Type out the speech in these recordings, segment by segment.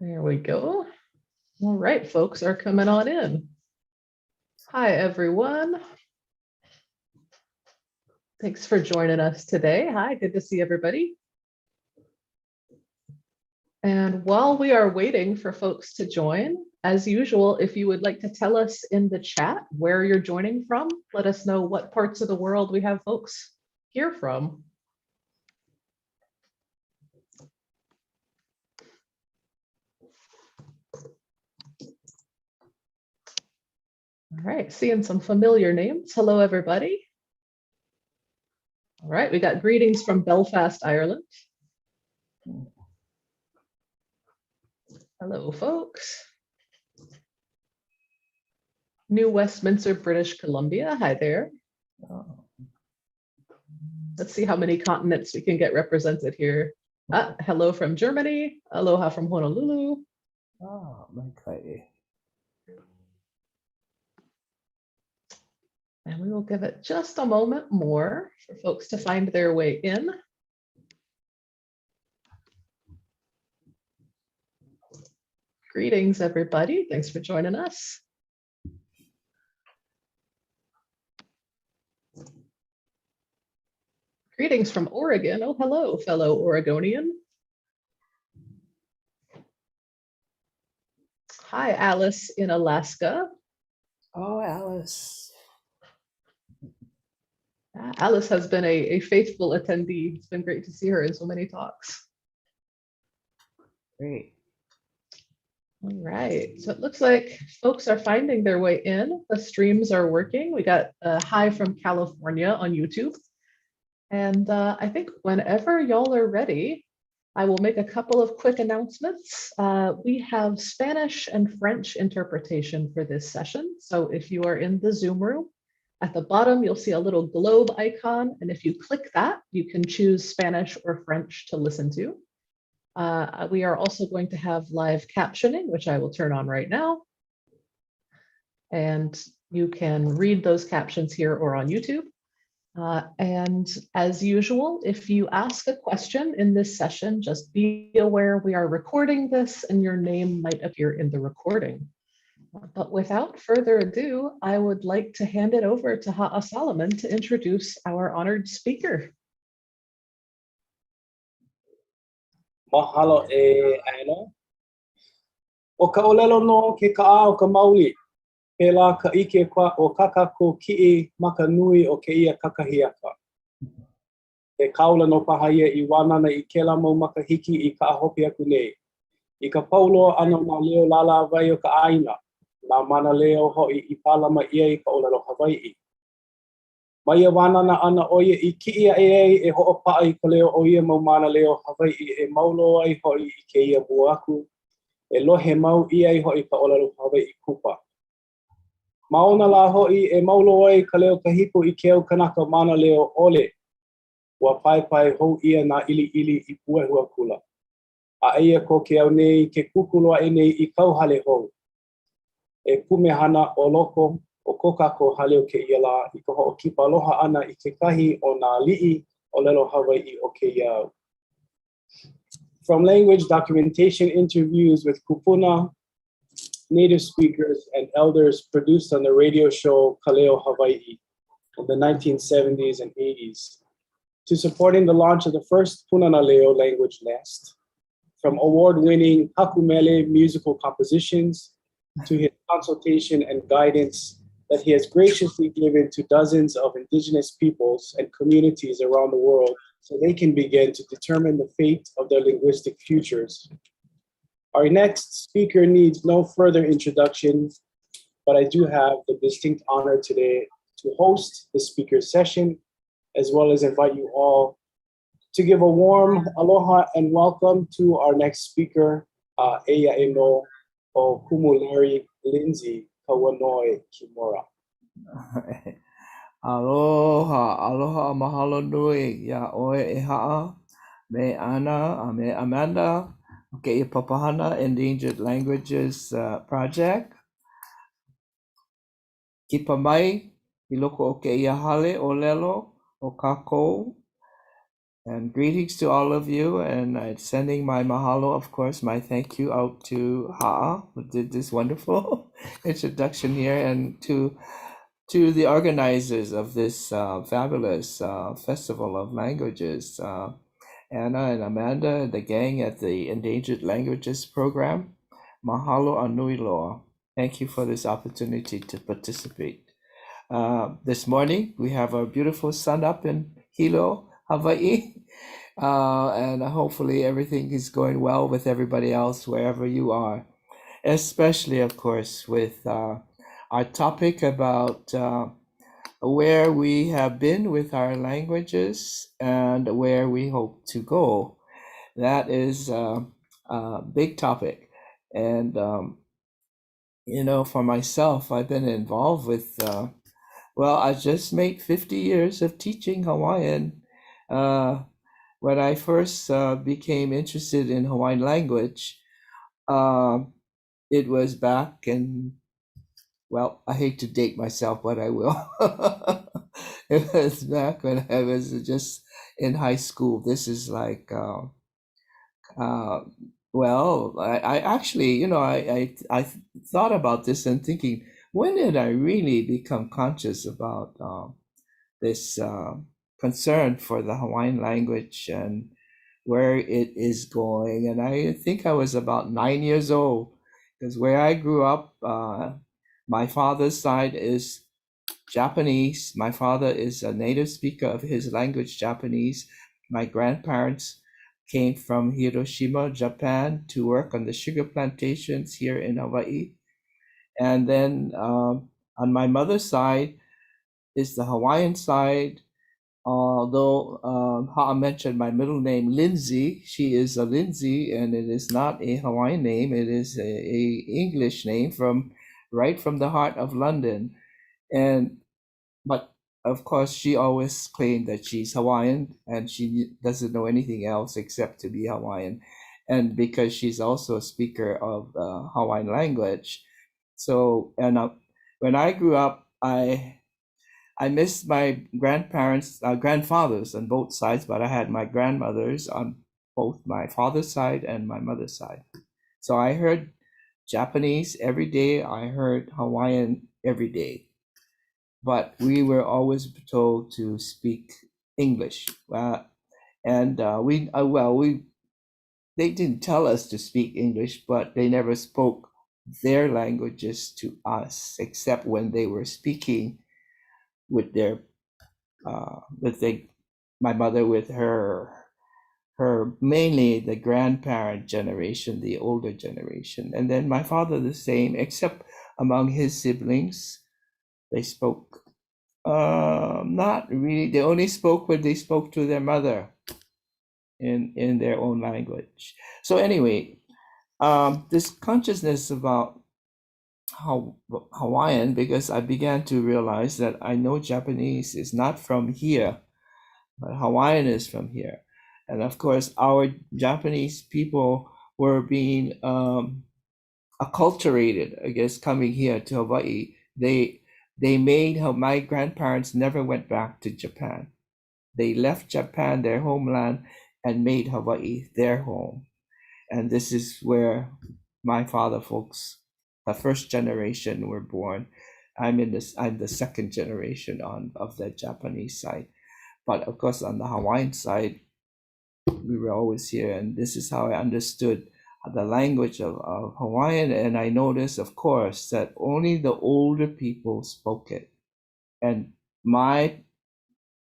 There we go. All right, folks are coming on in. Hi, everyone. Thanks for joining us today. Hi, good to see everybody. And while we are waiting for folks to join, as usual, if you would like to tell us in the chat where you're joining from, let us know what parts of the world we have folks here from. All right, seeing some familiar names. Hello, everybody. All right, we got greetings from Belfast, Ireland. Hello, folks. New Westminster, British Columbia. Hi there. Let's see how many continents we can get represented here. Hello from Germany. Aloha from Honolulu. Okay. And we will give it just a moment more for folks to find their way in. Greetings, everybody. Thanks for joining us. Greetings from Oregon. Oh, hello, fellow Oregonian. Hi, Alice in Alaska. Oh, Alice. Alice has been a faithful attendee. It's been great to see her in so many talks. Great. All right, so it looks like folks are finding their way in. The streams are working. We got a hi from California on YouTube. And I think whenever y'all are ready, I will make a couple of quick announcements. We have Spanish and French interpretation for this session. So if you are in the Zoom room, at the bottom, you'll see a little globe icon. And if you click that, you can choose Spanish or French to listen to. We are also going to have live captioning, which I will turn on right now. And you can read those captions here or on YouTube. And as usual, if you ask a question in this session, just be aware we are recording this and your name might appear in the recording. But without further ado, I would like to hand it over to Haʻalilio Solomon to introduce our honored speaker. Mahalo e Ana. O ka olelo no ke ka'a o ka mauli. Pela ka ike kwa o kakako ki'i maka nui o ke ia kakahiaka. E kaula no pahaia I wanana I kela mau makahiki I ka ahopi aku nei. I ka paulo ana ma leo lala vai o ka aina. Na mana leo hoi I palama ia I ka olelo Hawaiʻi. Maia wanana ana oia I ki'i e ho'opa'a I ka leo o ia mau mana leo Hawaiʻi e maulo ai hoi I ke ia buaku. E lohe mau ia I hoi ka olelo Hawaiʻi kupa. Maona la hoi e maulo ai ka leo kahipo I ke au kanaka mana leo ole. Wa pai hou ia na ili I puehua kula. A eia ko ke au nei ke kukuloa e nei I kauhale hou. E kumehana o loko o kokako hale o ke ia la I ka hoʻokipa aloha ana I ke kahi o nā li'i o lelo Hawaiʻi o ke ia au. From language documentation interviews with kupuna, native speakers, and elders produced on the radio show Kaleo Hawaiʻi in the 1970s and 80s, to supporting the launch of the first Punana Leo language nest, from award-winning hakumele musical compositions to his consultation and guidance that he has graciously given to dozens of indigenous peoples and communities around the world so they can begin to determine the fate of their linguistic futures. Our next speaker needs no further introduction, but I do have the distinct honor today to host the speaker session, as well as invite you all to give a warm aloha and welcome to our next speaker, Eia Eno o Kumuleri Lindsay Kawanoi Kimura. Aloha, mahalo nui, ya oe e ha'a, me Ana, me Amanda, okay, Papahana Endangered Languages Project. Kipa mai, I loko o ke ia hale o lelo, o kākou, And greetings to all of you, and I'm sending my mahalo, of course, my thank you out to Ha'a, who did this wonderful introduction here, and to the organizers of this fabulous Festival of Languages, Anna and Amanda, the gang at the Endangered Languages Program. Mahalo anui loa. Thank you for this opportunity to participate. This morning, we have our beautiful sun up in Hilo, Hawaii. And hopefully everything is going well with everybody else wherever you are, especially, of course, with our topic about where we have been with our languages and where we hope to go. That is a big topic. And, for myself, I've been involved with, I just made 50 years of teaching Hawaiian. When I first became interested in Hawaiian language, it was back in, I hate to date myself, but I will. It was back when I was just in high school. This is like, I actually, I thought about this and thinking, when did I really become conscious about this concern for the Hawaiian language and where it is going? And I think I was about 9 years old, because where I grew up, my father's side is Japanese. My father is a native speaker of his language, Japanese. My grandparents came from Hiroshima, Japan, to work on the sugar plantations here in Hawaii. And then on my mother's side is the Hawaiian side. Although Ha'a mentioned my middle name, Lindsay, she is a Lindsay, and it is not a Hawaiian name. It is a English name right from the heart of London. But of course, she always claimed that she's Hawaiian, and she doesn't know anything else except to be Hawaiian. And because she's also a speaker of the Hawaiian language. So, and when I grew up, I missed my grandfathers on both sides, but I had my grandmothers on both my father's side and my mother's side. So I heard Japanese every day. I heard Hawaiian every day. But we were always told to speak English. They didn't tell us to speak English, but they never spoke their languages to us, except when they were speaking with my mother, with her mainly the grandparent generation, the older generation, and then my father the same, except among his siblings, they spoke not really. They only spoke when they spoke to their mother in their own language. So anyway, this consciousness about Hawaiian, because I began to realize that I know Japanese is not from here, but Hawaiian is from here. And of course, our Japanese people were being acculturated, I guess, coming here to Hawaii. They made my grandparents never went back to Japan. They left Japan, their homeland, and made Hawaii their home. And this is where my father folks, the first generation, were born. I'm the second generation of the Japanese side. But of course, on the Hawaiian side, we were always here, and this is how I understood the language of Hawaiian. And I noticed, of course, that only the older people spoke it. And my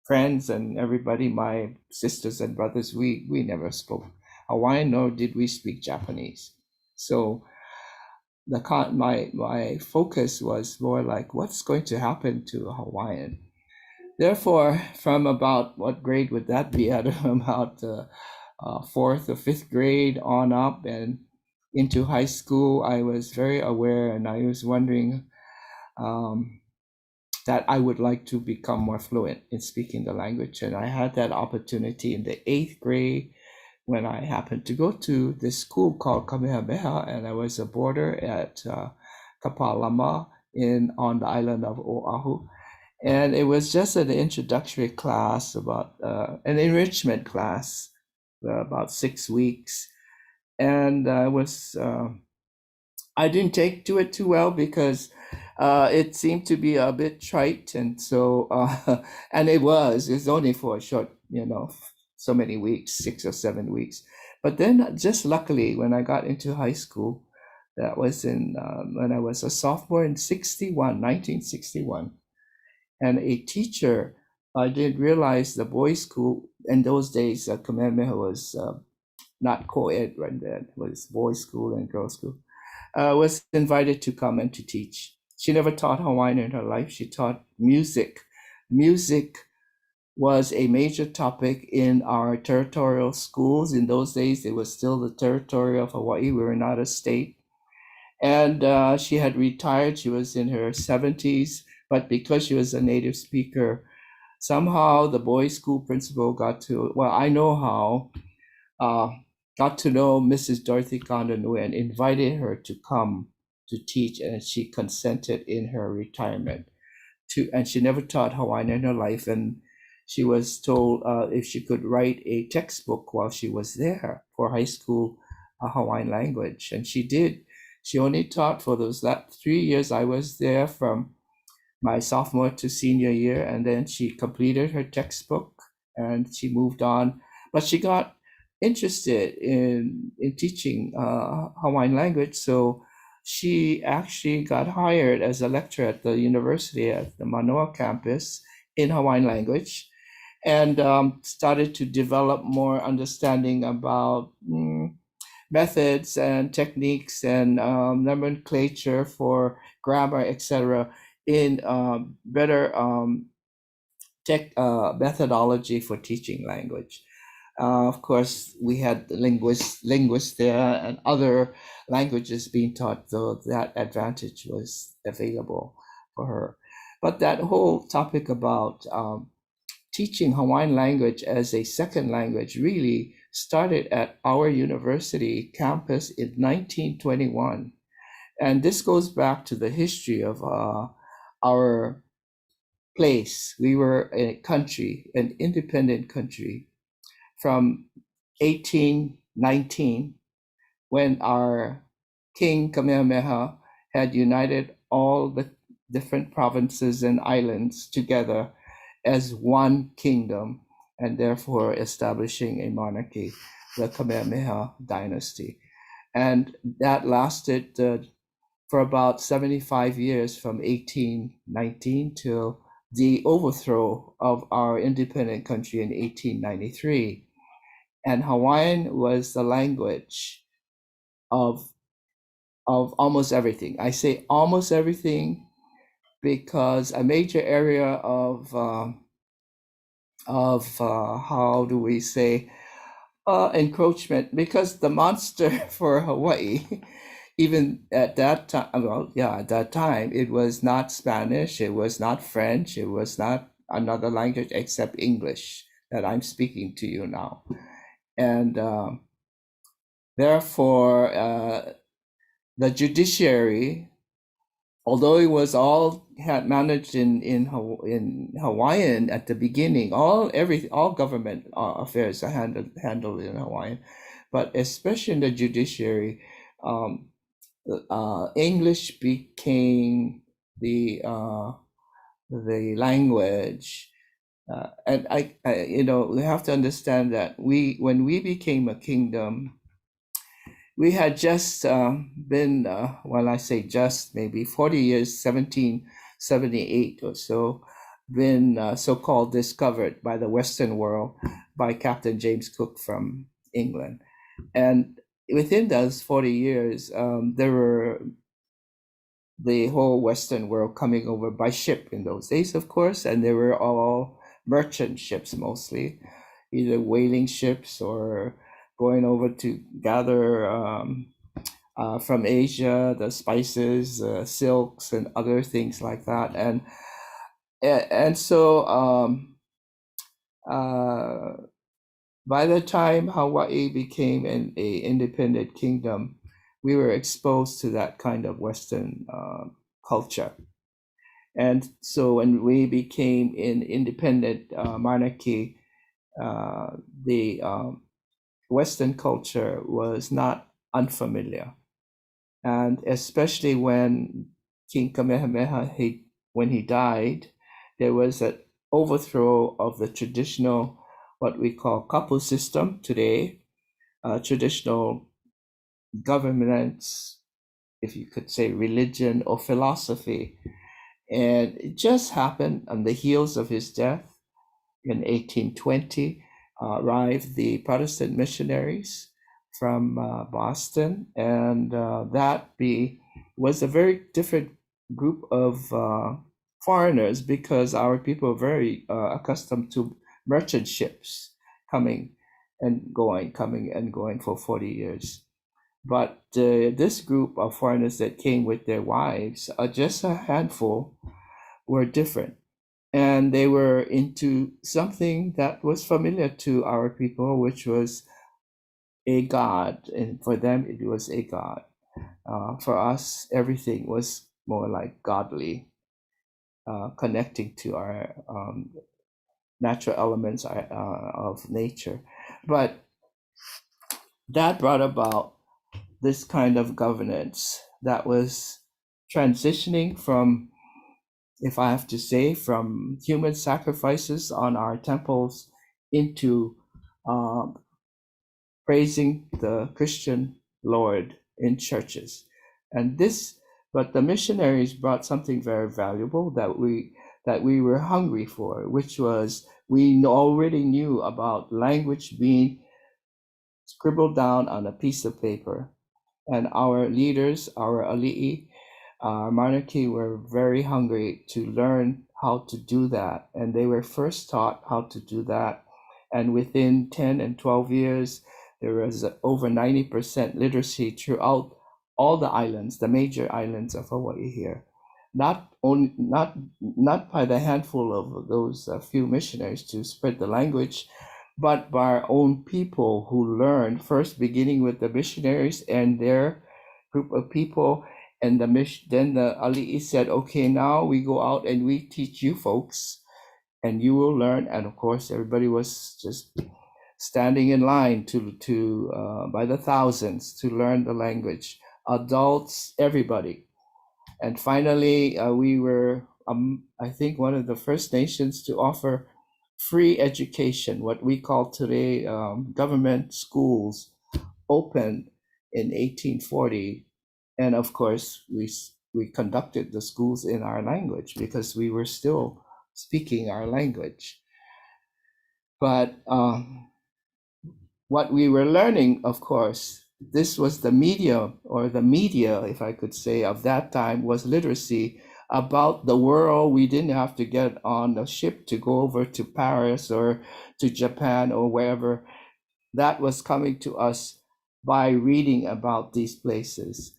friends and everybody, my sisters and brothers, we never spoke Hawaiian, nor did we speak Japanese. So my focus was more like, what's going to happen to Hawaiian? Therefore, from about, what grade would that be? At about fourth or fifth grade on up and into high school, I was very aware, and I was wondering that I would like to become more fluent in speaking the language. And I had that opportunity in the 8th grade when I happened to go to this school called Kamehameha, and I was a boarder at Kapalama on the island of Oahu. And it was just an introductory class about an enrichment class, about 6 weeks. And I didn't take to it too well because it seemed to be a bit trite. And so, and it's only for a short, so many weeks, 6 or 7 weeks. But then just luckily, when I got into high school, that was when I was a sophomore in 1961. And a teacher, I didn't realize the boys' school in those days, Kamehameha was not co-ed right then, it was boys' school and girls' school, was invited to come and to teach. She never taught Hawaiian in her life. She taught music. Music was a major topic in our territorial schools. In those days, it was still the territory of Hawaii. We were not a state. And she had retired. She was in her 70s. But because she was a native speaker, somehow the boys' school principal got to know Mrs. Dorothy Condonue and invited her to come to teach, and she consented in her retirement and she never taught Hawaiian in her life, and she was told if she could write a textbook while she was there for high school Hawaiian language, and she did. She only taught for those 3 years I was there, from my sophomore to senior year, and then she completed her textbook and she moved on. But she got interested in teaching Hawaiian language, so she actually got hired as a lecturer at the university at the Manoa campus in Hawaiian language, and started to develop more understanding about methods and techniques and nomenclature for grammar, etc., in better methodology for teaching language. Of course, we had linguists there and other languages being taught, so that advantage was available for her. But that whole topic about teaching Hawaiian language as a second language really started at our university campus in 1921. And this goes back to the history of our place. We were a country, an independent country, from 1819, when our King Kamehameha had united all the different provinces and islands together as one kingdom, and therefore establishing a monarchy, the Kamehameha dynasty. And that lasted for about 75 years, from 1819 till the overthrow of our independent country in 1893. And Hawaiian was the language of almost everything. I say almost everything because a major area of how do we say encroachment, because the monster for Hawaii, even at that time, at that time, it was not Spanish, it was not French, it was not another language except English that I'm speaking to you now. And therefore, the judiciary, although it was all had managed in Hawaiian at the beginning, all government affairs are handled in Hawaiian, but especially in the judiciary, English became the language. And we have to understand that when we became a kingdom, we had just been, well, I say just, maybe 40 years, 1778 or so, been so-called discovered by the Western world by Captain James Cook from England. And within those 40 years, there were the whole Western world coming over by ship in those days, of course, and they were all merchant ships mostly, either whaling ships or going over to gather from Asia the spices, silks, and other things like that. And so by the time Hawaii became an independent kingdom, we were exposed to that kind of Western culture. And so when we became an independent monarchy, the Western culture was not unfamiliar. And especially when King Kamehameha, when he died, there was an overthrow of the traditional, what we call kapu system today, traditional governments, if you could say religion or philosophy. And it just happened on the heels of his death in 1820, arrived the Protestant missionaries from Boston, and was a very different group of foreigners, because our people are very accustomed to merchant ships coming and going for 40 years. But this group of foreigners that came with their wives, just a handful, were different. And they were into something that was familiar to our people, which was a god. And for them, it was a god. For us, everything was more like godly, connecting to our natural elements of nature. But that brought about this kind of governance that was transitioning from, if I have to say, from human sacrifices on our temples into praising the Christian Lord in churches. But the missionaries brought something very valuable that we were hungry for, which was we already knew about language being scribbled down on a piece of paper. And our leaders, our ali'i, our monarchy, were very hungry to learn how to do that. And they were first taught how to do that. And within 10 and 12 years, there was over 90% literacy throughout all the islands, the major islands of Hawaii here. Not by the handful of those few missionaries to spread the language, but by our own people who learned, first beginning with the missionaries and their group of people. And then the ali'i said, okay, now we go out and we teach you folks, and you will learn. And of course, everybody was just standing in line to by the thousands to learn the language. Adults, everybody. And finally, we were, I think, one of the first nations to offer free education, what we call today government schools, opened in 1840. And of course, we conducted the schools in our language because we were still speaking our language. But what we were learning, of course, this was the media, if I could say, of that time, was literacy about the world. We didn't have to get on a ship to go over to Paris or to Japan or wherever. That was coming to us by reading about these places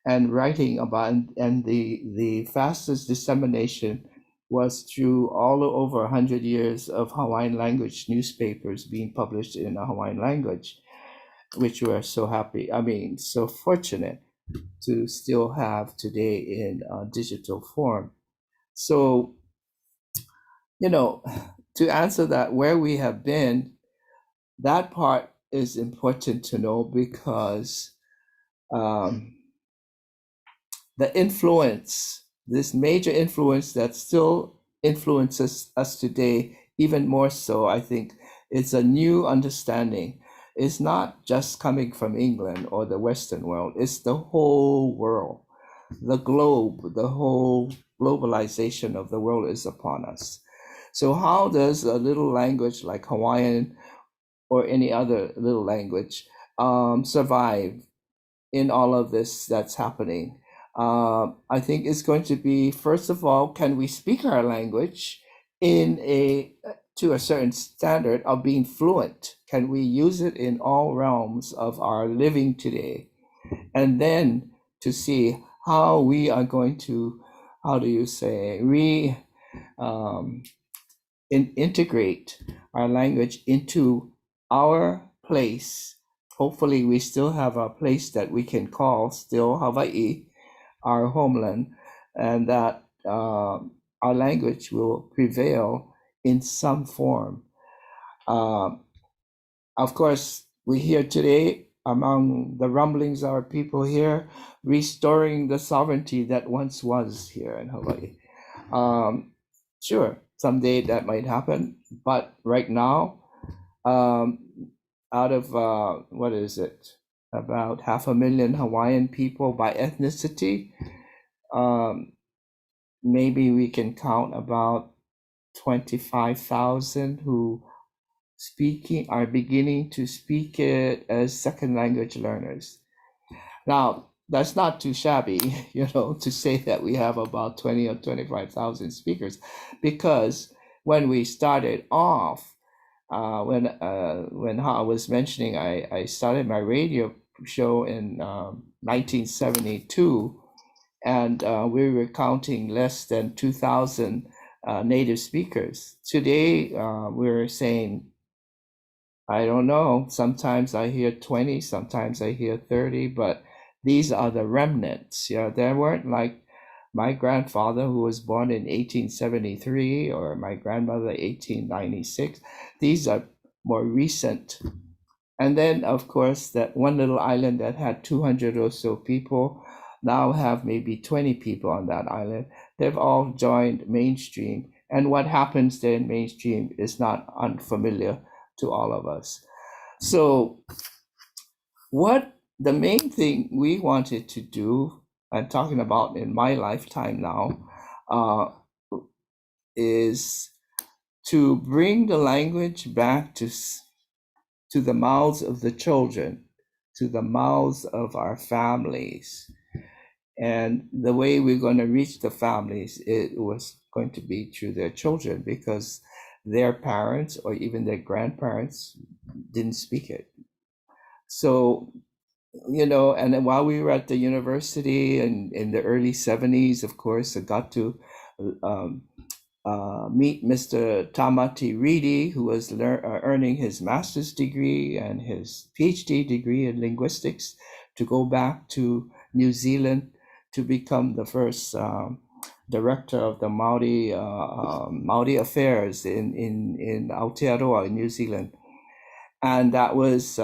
and writing about, and the fastest dissemination was through all over 100 years of Hawaiian language newspapers being published in a Hawaiian language, which we're so happy, so fortunate to still have today in digital form. So, to answer that, where we have been, that part is important to know, because the influence, this major influence that still influences us today, even more so, I think, it's a new understanding. It's not just coming from England or the Western world, it's the whole world. The globe, the whole globalization of the world is upon us. So how does a little language like Hawaiian or any other little language survive in all of this that's happening? I think it's going to be, first of all, can we speak our language to a certain standard of being fluent? Can we use it in all realms of our living today? And then to see how we are going to, integrate our language into our place. Hopefully we still have a place that we can call still Hawaii, our homeland, and that our language will prevail in some form. Of course, we hear today among the rumblings of our people here, restoring the sovereignty that once was here in Hawaii. Sure, someday that might happen, but right now, um, out of what is it, about 500,000 Hawaiian people by ethnicity, um, maybe we can count about 25,000 who are beginning to speak it as second language learners. Now, that's not too shabby, to say that we have about 20 or 25,000 speakers, because when we started off, when I was mentioning, I started my radio show in 1972, and we were counting less than 2,000 native speakers. Today, we're saying, I don't know, sometimes I hear 20, sometimes I hear 30, but these are the remnants. There weren't like my grandfather, who was born in 1873, or my grandmother 1896. These are more recent. And then, of course, that one little island that had 200 or so people now have maybe 20 people on that island. They've all joined mainstream. And what happens there in mainstream is not unfamiliar to all of us. So what the main thing we wanted to do, I'm talking about in my lifetime now, is to bring the language back to the mouths of the children, to the mouths of our families. And the way we're going to reach the families, it was going to be through their children, because their parents or even their grandparents didn't speak it. So, and then while we were at the university and in the early 70s, of course, I got to meet Mr. Tamati Reedy, who was earning his master's degree and his PhD degree in linguistics, to go back to New Zealand to become the first director of the Maori affairs in Aotearoa in New Zealand. And that was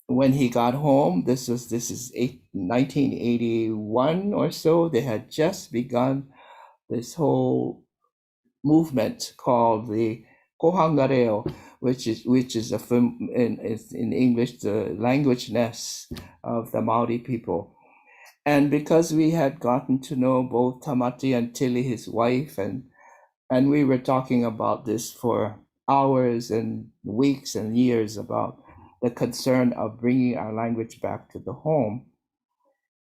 when he got home. This is 1981 or so. They had just begun this whole movement called the Kohangareo, which is in English the language nest of the Maori people. And because we had gotten to know both Tamati and Tilly, his wife, and we were talking about this for hours and weeks and years about the concern of bringing our language back to the home.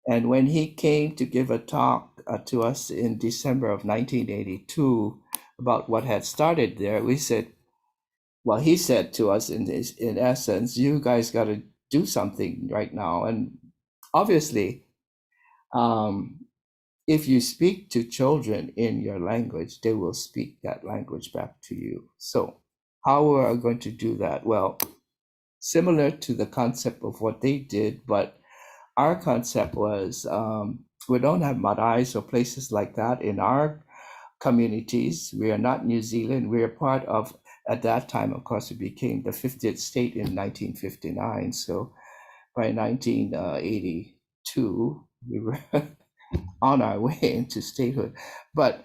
And when he came to give a talk to us in December of 1982 about what had started there, we said, well, he said to us in essence, you guys got to do something right now. And obviously, if you speak to children in your language, they will speak that language back to you. So how are we going to do that? Well, similar to the concept of what they did, but our concept was we don't have marais or places like that in our communities. We are not New Zealand. We are part of, at that time, of course, it became the 50th state in 1959. So by 1982, we were on our way into statehood. But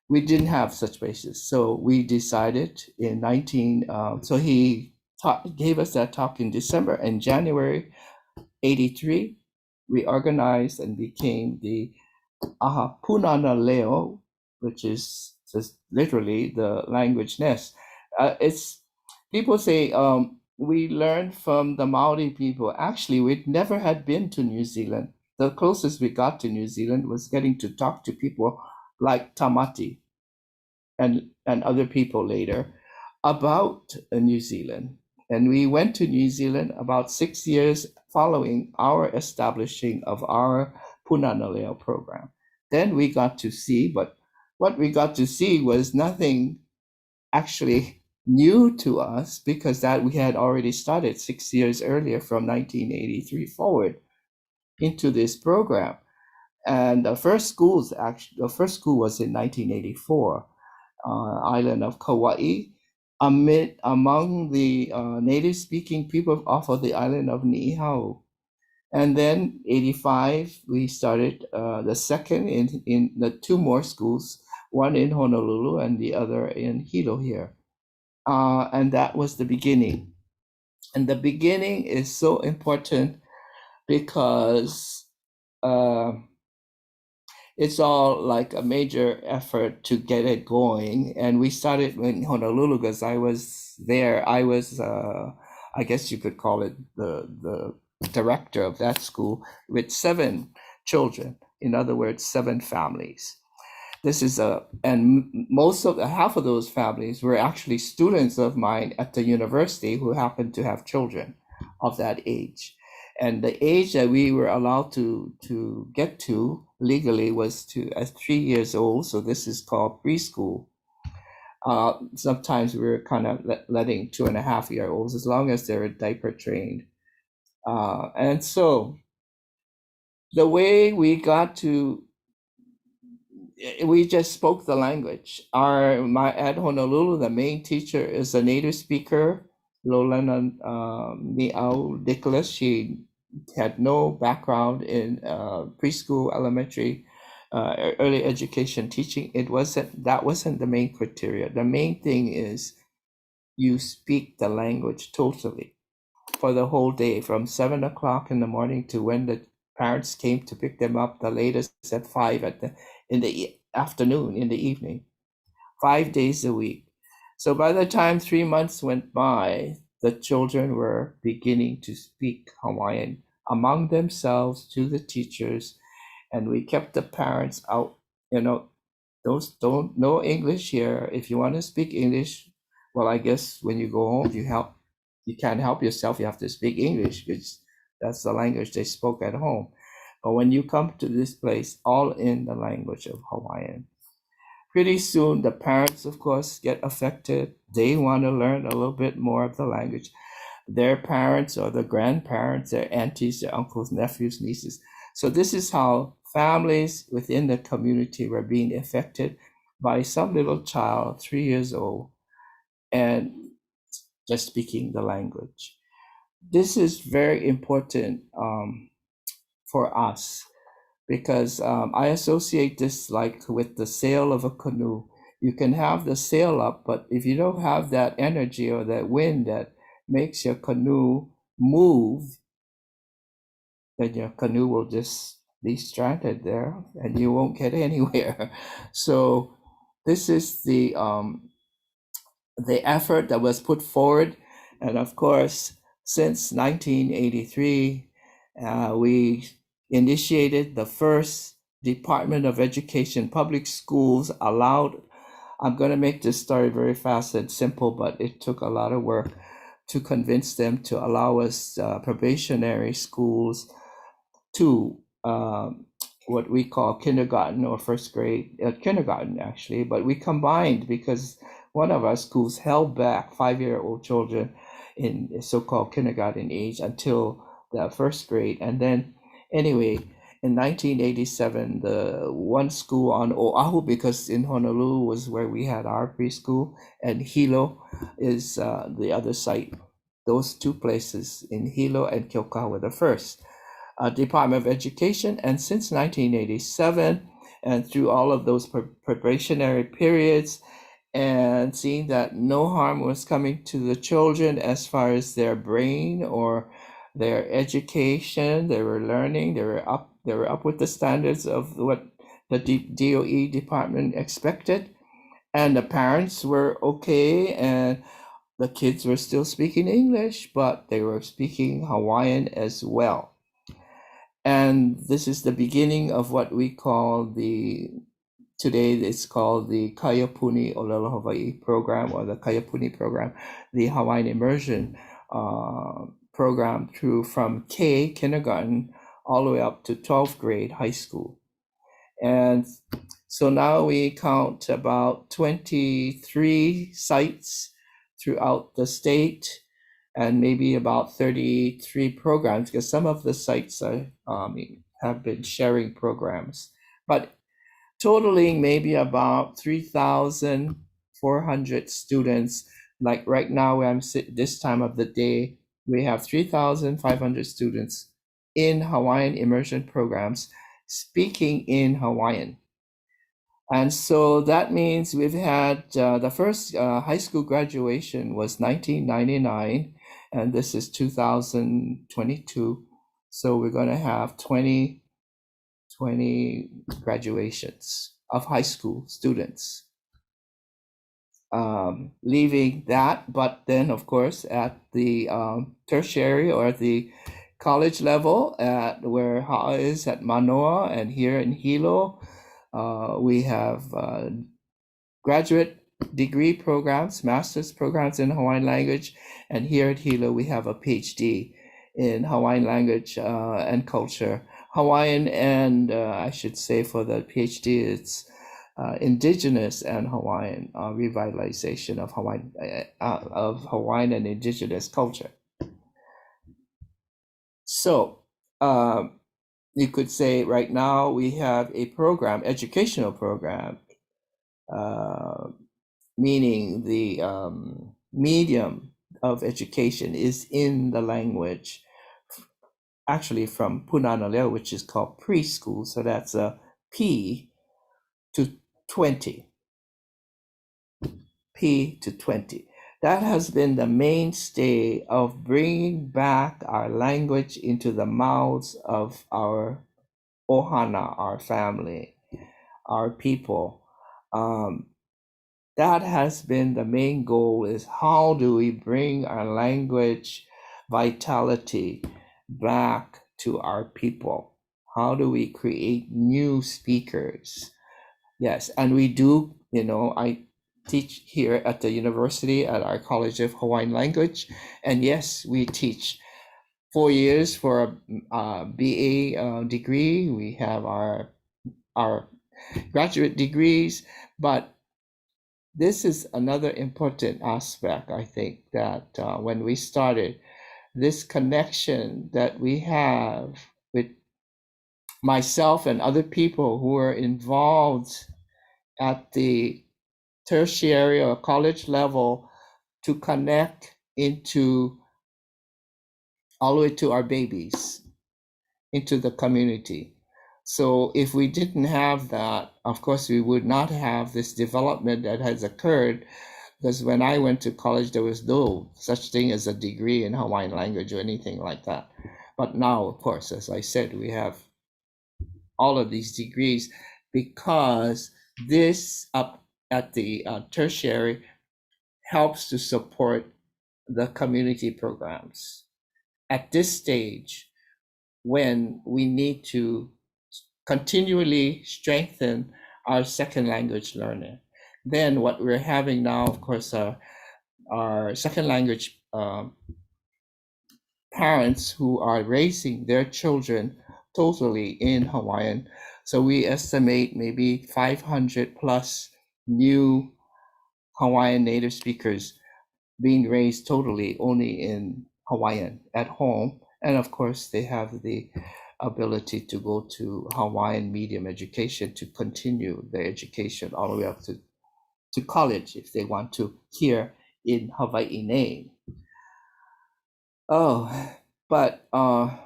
we didn't have such places. So we decided in so he gave us that talk in December, and January 83, we organized and became the Punana Leo, which is just literally the language nest. It's people say we learned from the Maori people. Actually, we never had been to New Zealand. The closest we got to New Zealand was getting to talk to people like Tamati and other people later about New Zealand. And we went to New Zealand about 6 years following our establishing of our Punana Leo program. Then we got to see, but what we got to see was nothing actually new to us, because that we had already started 6 years earlier from 1983 forward into this program. And the first school was in 1984, island of Kauai, among the native speaking people off of the island of Niihau. And then 85, we started the second in the two more schools, one in Honolulu and the other in Hilo here. And that was the beginning. And the beginning is so important because it's all like a major effort to get it going. And we started in Honolulu because I was there. I was, I guess you could call it the director of that school with 7 children. In other words, 7 families. This is and half of those families were actually students of mine at the university who happened to have children of that age. And the age that we were allowed to get to legally was at 3 years old. So this is called preschool. Sometimes we were kind of letting 2.5-year-olds, as long as they're diaper trained. And so the way we got to, we just spoke the language. At Honolulu, the main teacher is a native speaker, Lolena Niau Nicholas. She had no background in preschool, elementary, early education teaching. That wasn't the main criteria. The main thing is you speak the language totally for the whole day, from 7 o'clock in the morning to when the parents came to pick them up, the latest at 5 in the afternoon, in the evening, 5 days a week. So by the time 3 months went by, the children were beginning to speak Hawaiian among themselves to the teachers, and we kept the parents out. Don't know English here. If you want to speak English, well, I guess when you go home, you can't help yourself. You have to speak English because that's the language they spoke at home. But when you come to this place, all in the language of Hawaiian. Pretty soon, the parents, of course, get affected. They want to learn a little bit more of the language. Their parents or the grandparents, their aunties, their uncles, nephews, nieces. So this is how families within the community were being affected by some little child, 3 years old, and just speaking the language. This is very important for us because I associate this like with the sail of a canoe. You can have the sail up, but if you don't have that energy or that wind that makes your canoe move, then your canoe will just be stranded there and you won't get anywhere. So this is the effort that was put forward. And of course, since 1983, we initiated the first Department of Education. Public schools allowed, I'm going to make this story very fast and simple, but it took a lot of work to convince them to allow us probationary schools to what we call kindergarten or first grade, kindergarten actually, but we combined because one of our schools held back 5-year-old children in so-called kindergarten age until the first grade. And then anyway, in 1987, the one school on Oahu, because in Honolulu was where we had our preschool, and Hilo is the other site. Those 2 places in Hilo and Kyoka were the first. Department of Education, and since 1987, and through all of those probationary periods, and seeing that no harm was coming to the children as far as their brain or their education, they were learning, they were up with the standards of what the DOE department expected, and the parents were okay, and the kids were still speaking English, but they were speaking Hawaiian as well. And this is the beginning of what we call today it's called the Kaiapuni Olelo Hawaii program, or the Kaiapuni program, the Hawaiian immersion program from kindergarten, all the way up to 12th grade high school. And so now we count about 23 sites throughout the state, and maybe about 33 programs, because some of the sites have been sharing programs, but totaling maybe about 3,400 students. Like right now, where I'm sitting this time of the day, we have 3,500 students in Hawaiian immersion programs speaking in Hawaiian. And so that means we've had the first high school graduation was 1999, and this is 2022. So we're going to have 20 graduations of high school students. Leaving that, but then of course at the tertiary or the college level, at where Ha'a is at Manoa and here in Hilo, we have graduate degree programs, master's programs in Hawaiian language, and here at Hilo we have a PhD in Hawaiian language and culture. Hawaiian and I should say for the PhD it's Indigenous and Hawaiian revitalization of Hawaiian and Indigenous culture. So you could say right now we have a program, educational program, meaning the medium of education is in the language, actually from Punana Leo, which is called preschool. So that's a P to 20. P to 20. That has been the mainstay of bringing back our language into the mouths of our ohana, our family, our people. That has been the main goal, is how do we bring our language vitality back to our people? How do we create new speakers? Yes, and we do, I teach here at the university at our College of Hawaiian Language. And yes, we teach 4 years for a BA degree. We have our graduate degrees, but this is another important aspect, I think, that when we started, this connection that we have with myself and other people who are involved at the tertiary or college level to connect into all the way to our babies, into the community. So if we didn't have that, of course, we would not have this development that has occurred, because when I went to college, there was no such thing as a degree in Hawaiian language or anything like that. But now, of course, as I said, we have all of these degrees because this up at the tertiary helps to support the community programs at this stage when we need to continually strengthen our second language learner. Then what we're having now, of course, our second language parents who are raising their children totally in Hawaiian. So we estimate maybe 500 plus new Hawaiian native speakers being raised totally only in Hawaiian at home. And of course, they have the ability to go to Hawaiian medium education to continue their education all the way up to college if they want to here in Hawaiʻi name. Oh, but I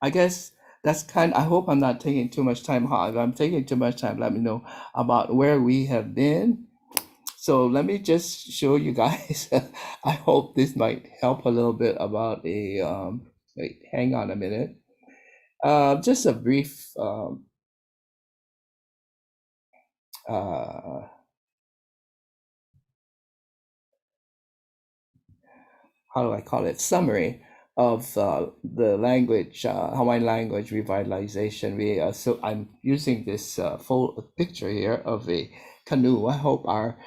guess that's I hope I'm not taking too much time. If I'm taking too much time, let me know about where we have been. So let me just show you guys. I hope this might help a little bit about a, wait, hang on a minute. Just a brief, how do I call it, summary of the language, Hawaiian language revitalization. So I'm using this full picture here of a canoe. I hope our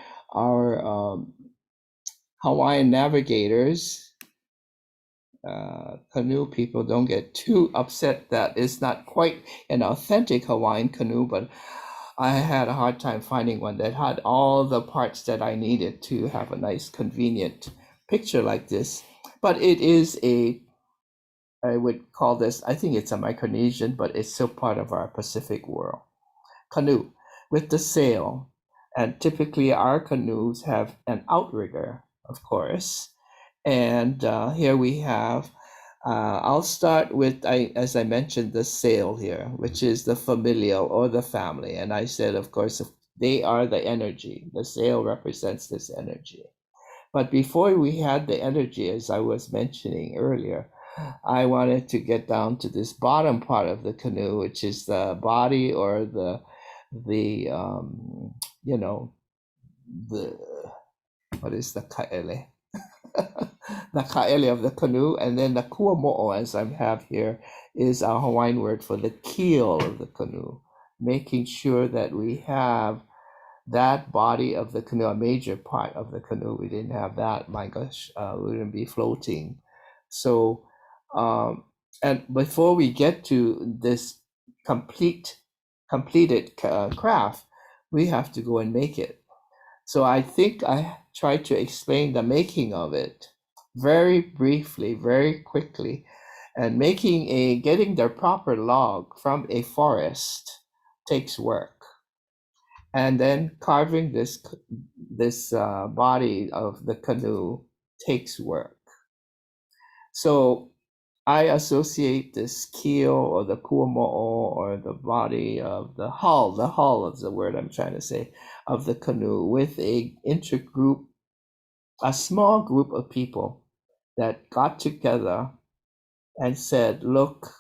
Hawaiian navigators, canoe people, don't get too upset that it's not quite an authentic Hawaiian canoe, but I had a hard time finding one that had all the parts that I needed to have a nice, convenient picture like this. But it is a I would call this, I think it's a Micronesian, but it's still part of our Pacific world. Canoe with the sail. And typically our canoes have an outrigger, of course. And here we have, I'll start with, as I mentioned, the sail here, which is the familial or the family. And I said, of course, they are the energy. The sail represents this energy. But before we had the energy, as I was mentioning earlier, I wanted to get down to this bottom part of the canoe, which is the body or the you know, the, what is the kaele? The kaele of the canoe, and then the kuamo'o, as I have here, is our Hawaiian word for the keel of the canoe, making sure that we have that body of the canoe, a major part of the canoe. We didn't have that, my gosh, we wouldn't be floating. So, and before we get to this completed craft, we have to go and make it. So I think I tried to explain the making of it very briefly, very quickly, and getting the proper log from a forest takes work. And then carving this body of the canoe takes work. So I associate this keel or the kuamo'o or the body of the hull is the word I'm trying to say, of the canoe with a intergroup, a small group of people that got together and said, look,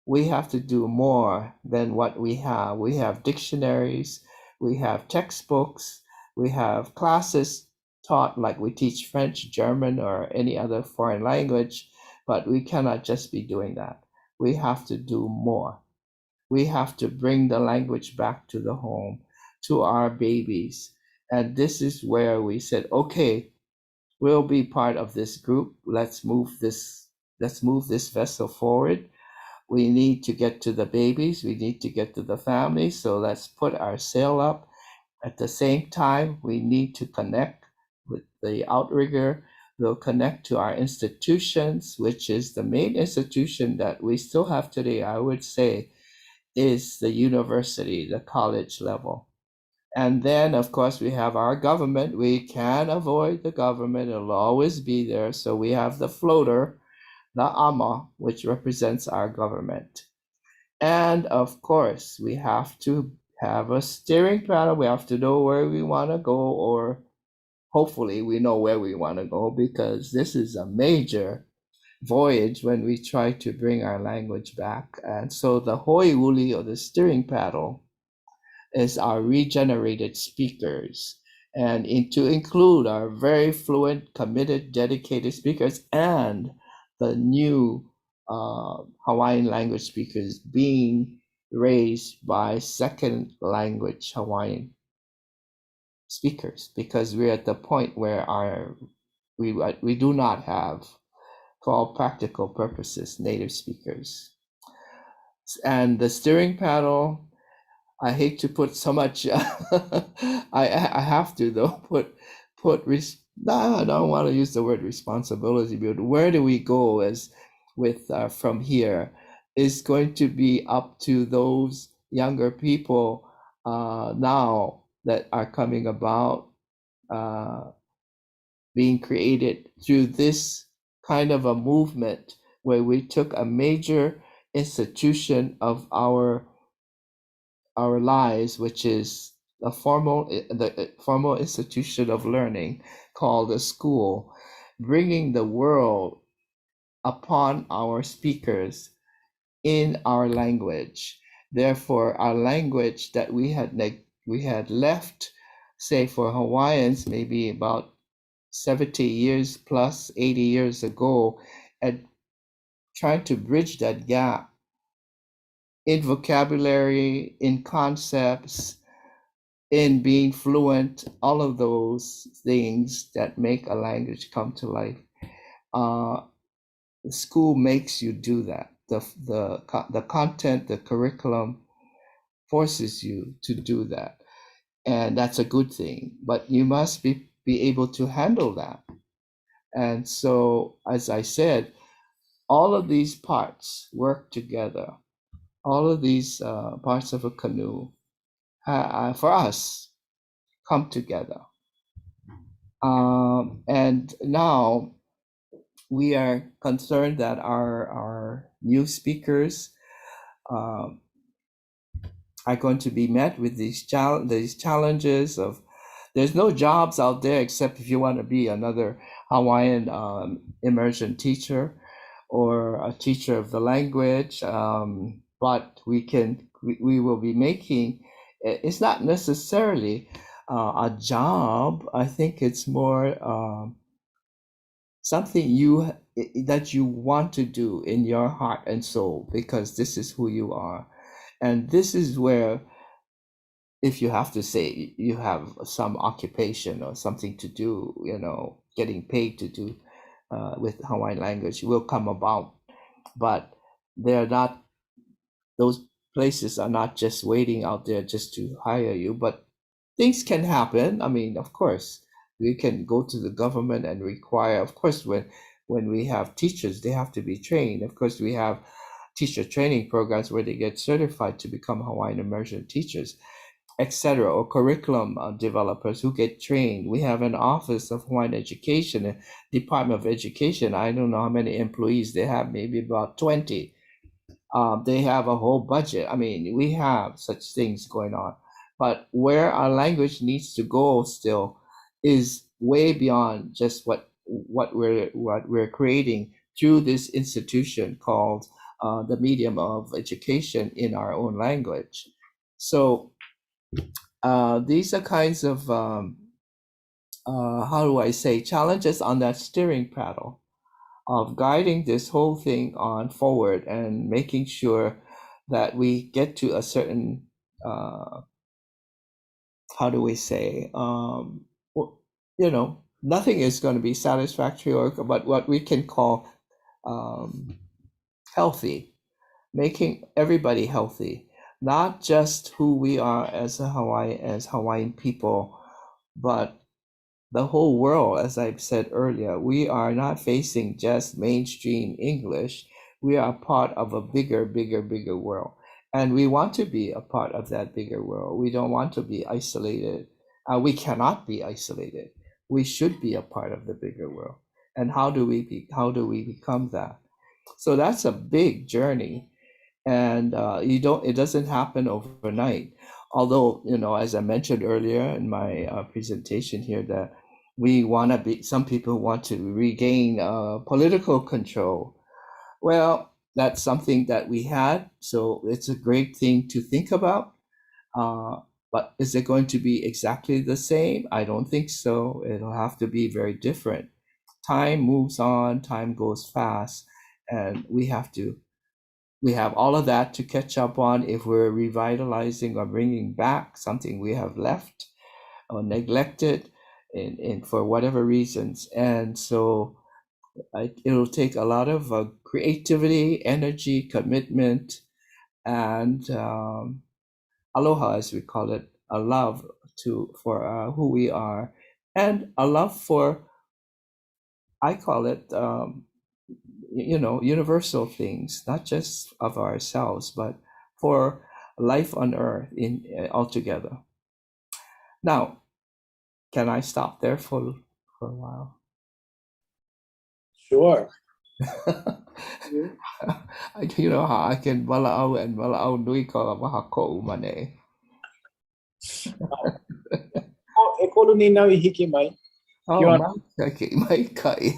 we have to do more than what we have. We have dictionaries, we have textbooks, we have classes taught like we teach French, German, or any other foreign language, but we cannot just be doing that. We have to do more. We have to bring the language back to the home, to our babies. And this is where we said, okay, we'll be part of this group. Let's move this vessel forward. We need to get to the babies. We need to get to the families. So let's put our sail up. At the same time, we need to connect with the outrigger. We'll connect to our institutions, which is the main institution that we still have today, I would say, is the university, the college level. And then, of course, we have our government. We can't avoid the government. It'll always be there. So we have the floater, the ama, which represents our government. And of course, we have to have a steering paddle. We have to know where we want to go, or hopefully we know where we want to go, because this is a major voyage when we try to bring our language back. And so the hoiuli, or the steering paddle, is our regenerated speakers, and to include our very fluent, committed, dedicated speakers and the new Hawaiian language speakers being raised by second language Hawaiian speakers, because we're at the point where we do not have, for all practical purposes, native speakers. And the steering paddle, I hate to put so much. I have to though no, I don't want to use the word responsibility, but where do we go from here is going to be up to those younger people now that are coming about, being created through this kind of a movement where we took a major institution of our lives, which is the formal institution of learning called a school, bringing the world upon our speakers in our language. Therefore, our language that we had left, say for Hawaiians, maybe about 70 years plus 80 years ago, and trying to bridge that gap in vocabulary, in concepts, in being fluent, all of those things that make a language come to life. School makes you do that. The content, the curriculum forces you to do that. And that's a good thing, but you must be able to handle that. And so, as I said, all of these parts work together. All of these parts of a canoe, for us, come together. And now we are concerned that our new speakers are going to be met with these challenges of there's no jobs out there except if you want to be another Hawaiian immersion teacher or a teacher of the language. But we will be making it's not necessarily a job. I think it's more something that you want to do in your heart and soul because this is who you are. And this is where, if you have to say you have some occupation or something to do, getting paid to do with Hawaiian language will come about. But they're not, those places are not just waiting out there just to hire you, but things can happen. I mean, of course, we can go to the government and require, of course, when we have teachers, they have to be trained. Of course, we have teacher training programs where they get certified to become Hawaiian immersion teachers, etc., or curriculum developers who get trained. We have an Office of Hawaiian Education, a Department of Education. I don't know how many employees they have, maybe about 20. They have a whole budget. I mean, we have such things going on. But where our language needs to go still is way beyond just what we're creating through this institution called the medium of education in our own language. So these are kinds of how do I say, challenges on that steering paddle of guiding this whole thing on forward and making sure that we get to a certain how do we say, nothing is going to be satisfactory but what we can call healthy, making everybody healthy, not just who we are as Hawaiian people, but the whole world. As I've said earlier, we are not facing just mainstream English. We are part of a bigger world. And we want to be a part of that bigger world. We don't want to be isolated. We cannot be isolated. We should be a part of the bigger world. And how do we become that? So that's a big journey. And it doesn't happen overnight. Although, as I mentioned earlier in my presentation here, that some people want to regain political control. Well, that's something that we had, so it's a great thing to think about. But is it going to be exactly the same? I don't think so. It'll have to be very different. Time moves on, time goes fast, and we have all of that to catch up on if we're revitalizing or bringing back something we have left or neglected and for whatever reasons. And so it'll take a lot of creativity, energy, commitment, and aloha, as we call it, a love for who we are, and a love for, I call it, universal things, not just of ourselves, but for life on earth altogether. Now, can I stop there for a while? Sure. You know how I can mala'au and mala'au nui ka maha ko'u mane. E kolu ni nau I hiki mai. Oh, You my kai.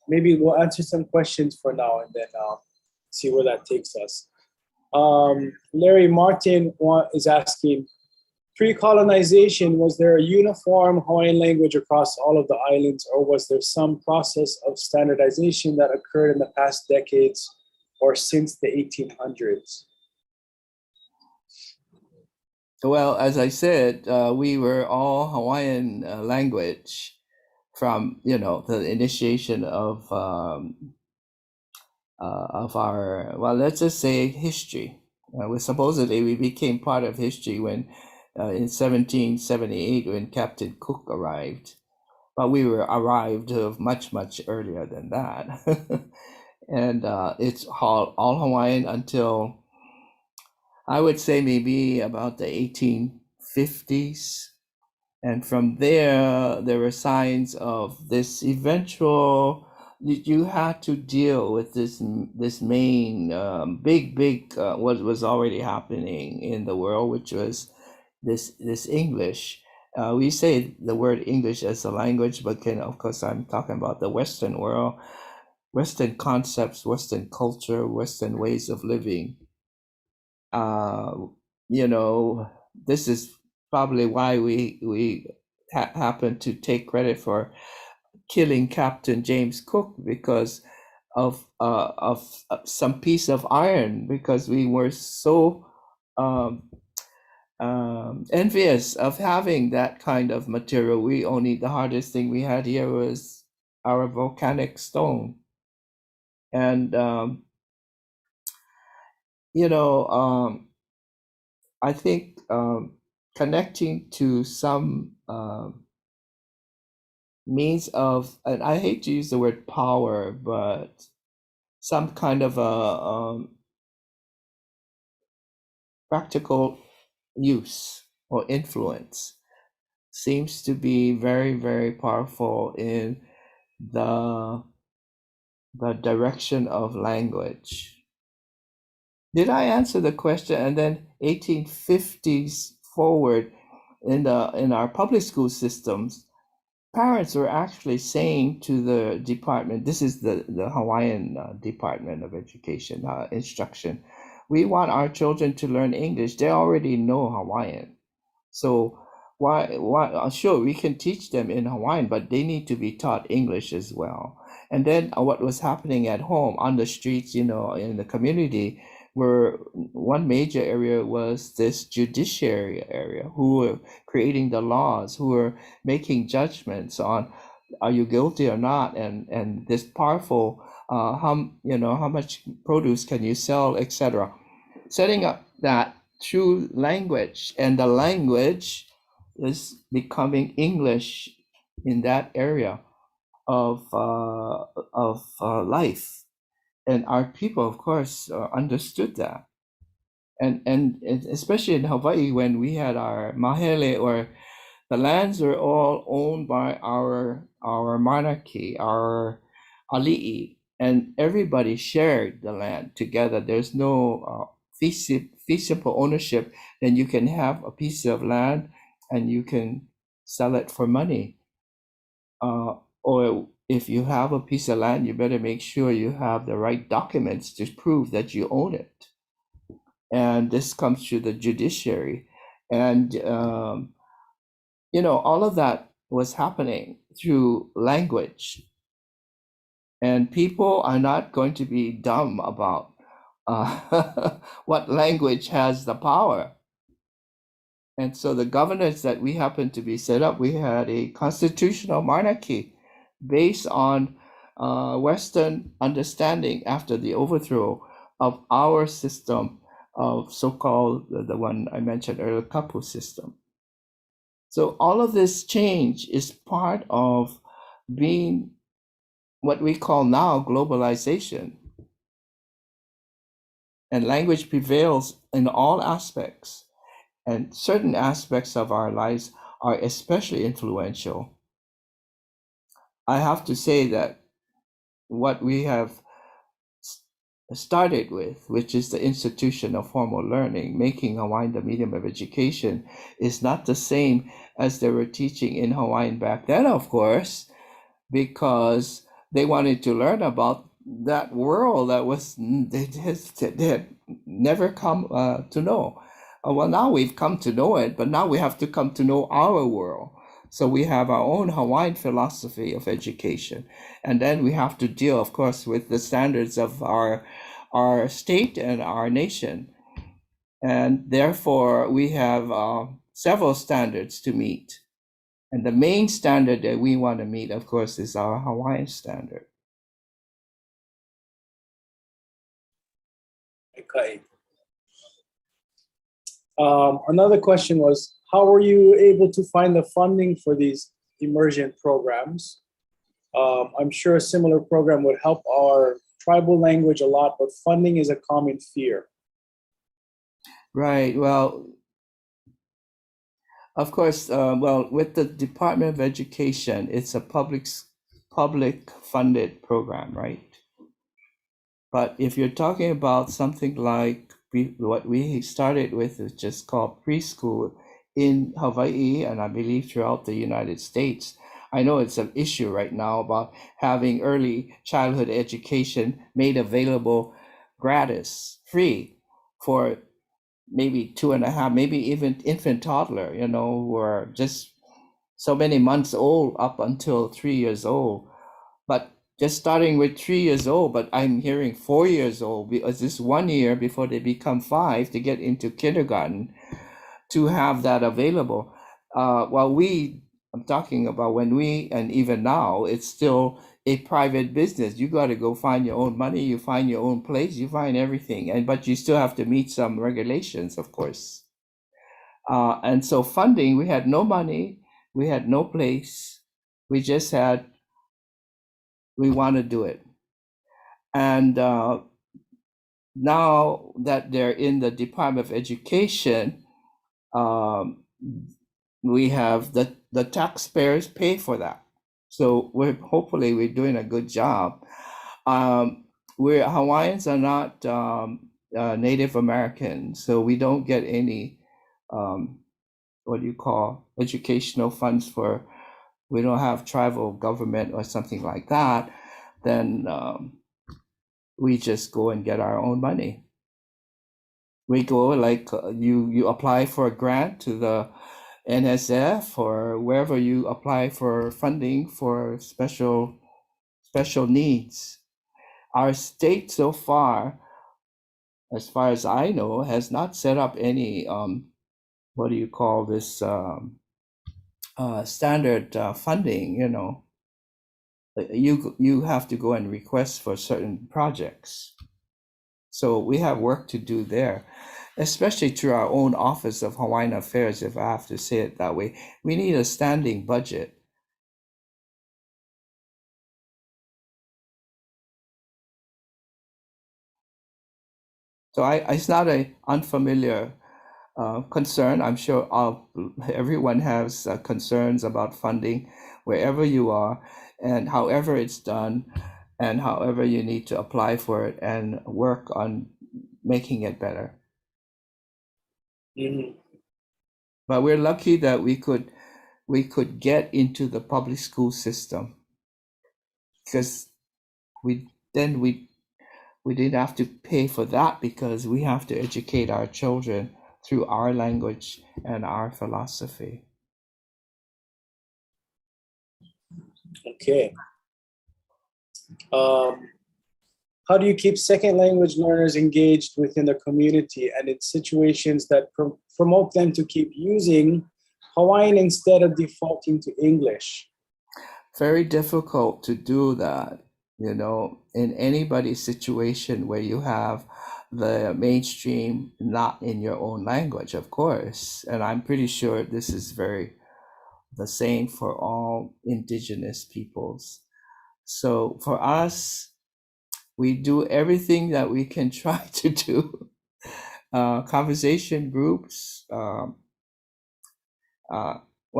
Maybe we'll answer some questions for now and then see where that takes us. Larry Martin is asking, pre-colonization, was there a uniform Hawaiian language across all of the islands, or was there some process of standardization that occurred in the past decades or since the 1800s? Well, as I said, we were all Hawaiian language from the initiation of our, well, let's just say history. Supposedly we became part of history when in 1778 when Captain Cook arrived. but we were arrived much earlier than that. And it's all Hawaiian until I would say maybe about the 1850s. And from there were signs of this eventual, you had to deal with this main big what was already happening in the world, which was this English. We say the word English as a language, but of course I'm talking about the Western world, Western concepts, Western culture, Western ways of living. You know, this is probably why we happen to take credit for killing Captain James Cook, because of some piece of iron, because we were so envious of having that kind of material. We only, the hardest thing we had here was our volcanic stone. And you know, I think connecting to some means of, and I hate to use the word power, but some kind of a practical use or influence seems to be very powerful in the direction of language. Did I answer the question? And then 1850s forward, in our public school systems, parents were actually saying to the department, this is the Hawaiian Department of Education, instruction, we want our children to learn English. They already know Hawaiian. So why sure, we can teach them in Hawaiian, but they need to be taught English as well. And then what was happening at home, on the streets, you know, in the community, where one major area was this judiciary area, who were creating the laws, who were making judgments on are you guilty or not, and this powerful how much produce can you sell, etc. Setting up that through language, and the language is becoming English in that area of life. And our people, of course, understood that. And especially in Hawaii, when we had our mahele, or the lands were all owned by our monarchy, our ali'i, and everybody shared the land together. There's no fee simple ownership. Then you can have a piece of land and you can sell it for money. Or if you have a piece of land, you better make sure you have the right documents to prove that you own it. And this comes through the judiciary. And, all of that was happening through language. And people are not going to be dumb about what language has the power. And so the governance that we happened to be set up, we had a constitutional monarchy based on Western understanding after the overthrow of our system of so-called, the one I mentioned earlier, kapu system. So all of this change is part of being what we call now globalization. And language prevails in all aspects. And certain aspects of our lives are especially influential. I have to say that what we have started with, which is the institution of formal learning, making Hawaiian the medium of education, is not the same as they were teaching in Hawaiian back then, of course, because they wanted to learn about that world that was they had never come to know. Well, now we've come to know it, but now we have to come to know our world. So we have our own Hawaiian philosophy of education. And then we have to deal, of course, with the standards of our state and our nation. And therefore, we have several standards to meet. And the main standard that we want to meet, of course, is our Hawaiian standard. Okay. Another question was, how were you able to find the funding for these immersion programs. I'm sure a similar program would help our tribal language a lot, but funding is a common fear. Right. Well, of course, well, with the Department of Education, it's a public funded program, right? But if you're talking about something like what we started with, is just called preschool in Hawaii, and I believe throughout the United States, I know it's an issue right now about having early childhood education made available gratis, free for maybe 2.5, maybe even infant toddler, who are just so many months old up until 3 years old. But just starting with 3 years old, but I'm hearing 4 years old, because this 1 year before they become 5 to get into kindergarten, to have that available. I'm talking about when we, and even now, it's still a private business. You got to go find your own money, you find your own place, you find everything, but you still have to meet some regulations, of course. And so funding, we had no money, we had no place, we just had, we want to do it. And now that they're in the Department of Education, we have the taxpayers pay for that. So hopefully we're doing a good job. We're Hawaiians are not Native American, so we don't get any educational funds for. We don't have tribal government or something like that. Then we just go and get our own money. We go like you apply for a grant to the NSF or wherever you apply for funding for special needs. Our state so far, as far as I know, has not set up any standard funding. You have to go and request for certain projects. So we have work to do there, especially through our own Office of Hawaiian Affairs, if I have to say it that way. We need a standing budget. So it's not an unfamiliar concern. I'm sure everyone has concerns about funding wherever you are and however it's done and however you need to apply for it and work on making it better. Mhm. But we're lucky that we could get into the public school system because we didn't have to pay for that because we have to educate our children through our language and our philosophy. Okay. How do you keep second language learners engaged within the community and in situations that promote them to keep using Hawaiian instead of defaulting to English? Very difficult to do that, in anybody's situation where you have the mainstream not in your own language, of course. And I'm pretty sure this is the same for all indigenous peoples. So for us, we do everything that we can try to do. Conversation groups. Well,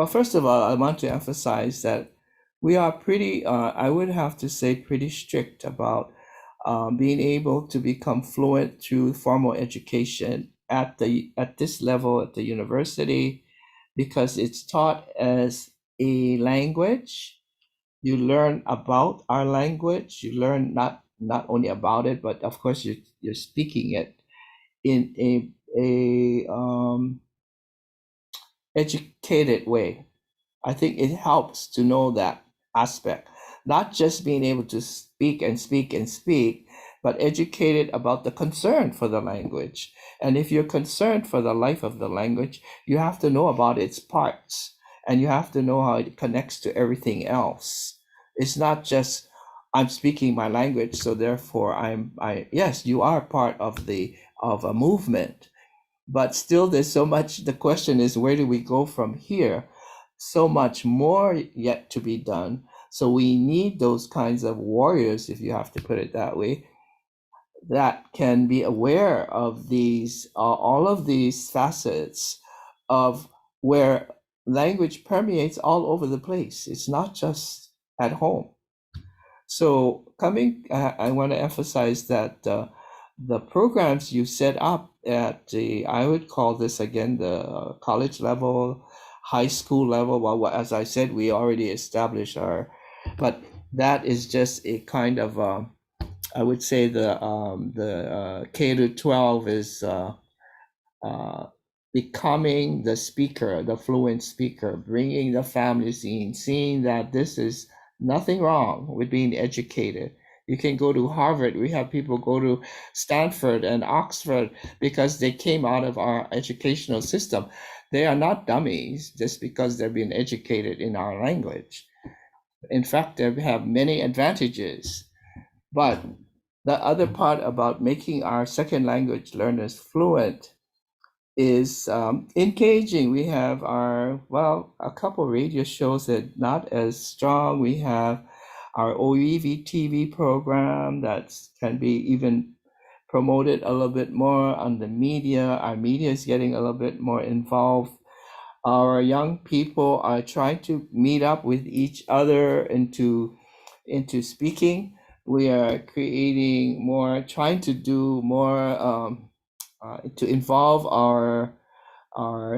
first of all, I want to emphasize that we are pretty, I would have to say, pretty strict about being able to become fluent through formal education at this level at the university, because it's taught as a language. You learn about our language. You learn not only about it, but of course you're speaking it in a educated way. I think it helps to know that aspect, not just being able to speak and speak and speak, but educated about the concern for the language. And if you're concerned for the life of the language, you have to know about its parts and you have to know how it connects to everything else. It's not just I'm speaking my language, so therefore yes, you are part of a movement, but still there's so much. The question is, where do we go from here? so much more yet to be done. So we need those kinds of warriors, if you have to put it that way, that can be aware of these all of these facets of where language permeates all over the place. It's not just at home. So I want to emphasize that the programs you set up at the, I would call this again the college level, high school level. Well, as I said, we already established but that is just a kind of, I would say the K to 12 is uh, becoming the speaker, the fluent speaker, bringing the families in, seeing that this is nothing wrong with being educated. You can go to Harvard. We have people go to Stanford and Oxford because they came out of our educational system. They are not dummies just because they're being educated in our language. In fact, they have many advantages. But the other part about making our second language learners fluent is engaging. We have a couple radio shows that not as strong. We have our OEV TV program that can be even promoted a little bit more on the media. Our media is getting a little bit more involved. Our young people are trying to meet up with each other into speaking. We are creating more, trying to do more to involve our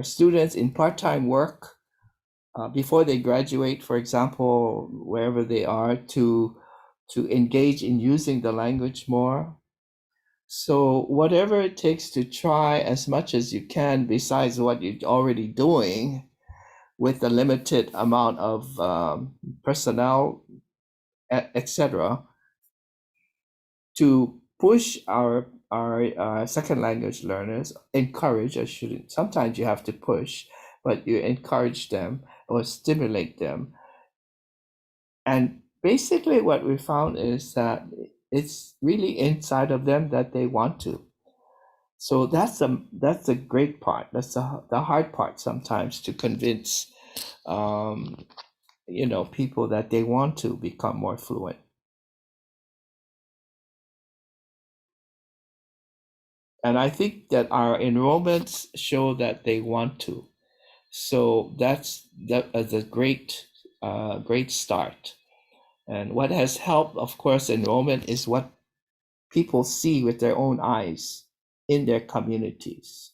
students in part-time work before they graduate, for example, wherever they are, to engage in using the language more. So whatever it takes to try as much as you can, besides what you're already doing, with the limited amount of personnel, etc., to push our second language learners, encourage. I shouldn't. Sometimes you have to push, but you encourage them or stimulate them. And basically, what we found is that it's really inside of them that they want to. So that's a great part. That's the hard part sometimes, to convince people that they want to become more fluent. And I think that our enrollments show that they want to. So that's a great start. And what has helped, of course, enrollment is what people see with their own eyes in their communities.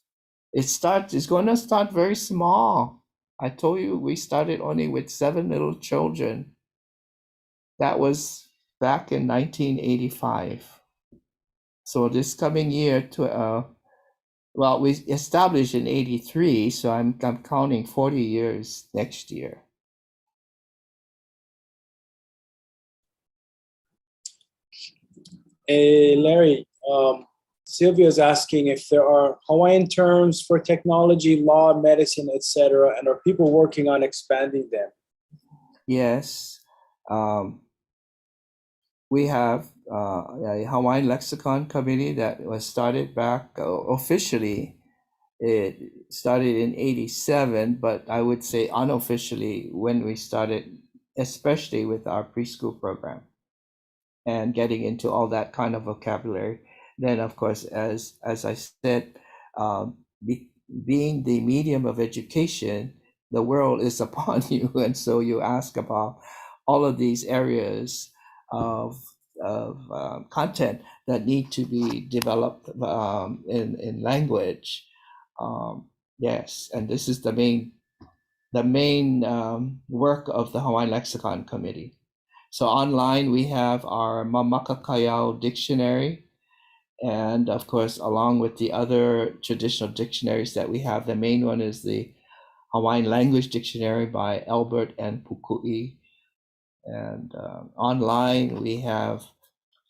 It's going to start very small. I told you we started only with 7 little children. That was back in 1985. So this coming year, we established in 83, so I'm counting 40 years next year. Hey, Larry, Sylvia is asking if there are Hawaiian terms for technology, law, medicine, etc., and are people working on expanding them? Yes. We have a Hawaiian Lexicon committee that was started back officially. It started in 87, but I would say unofficially when we started, especially with our preschool program and getting into all that kind of vocabulary. Then, of course, as I said, being the medium of education, the world is upon you, and so you ask about all of these areas of content that need to be developed in language. Yes, and this is the main work of the Hawaiian Lexicon Committee. So online we have our Mamakakayao dictionary, and of course, along with the other traditional dictionaries that we have, the main one is the Hawaiian Language Dictionary by Albert and Pukui. And online we have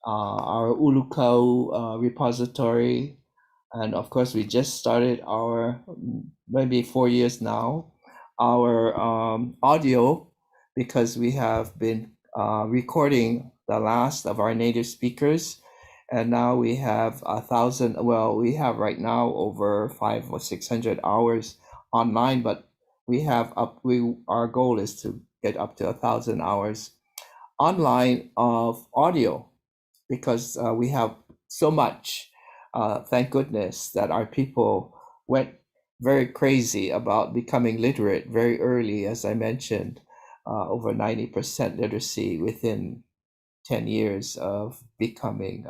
our Ulukau repository. And of course, we just started our, maybe 4 years now, our audio, because we have been recording the last of our native speakers. And now we have 1,000, we have right now over 500 or 600 hours online, but our goal is to get up to 1,000 hours online of audio, because we have so much. Thank goodness that our people went very crazy about becoming literate very early, as I mentioned, over 90% literacy within 10 years of becoming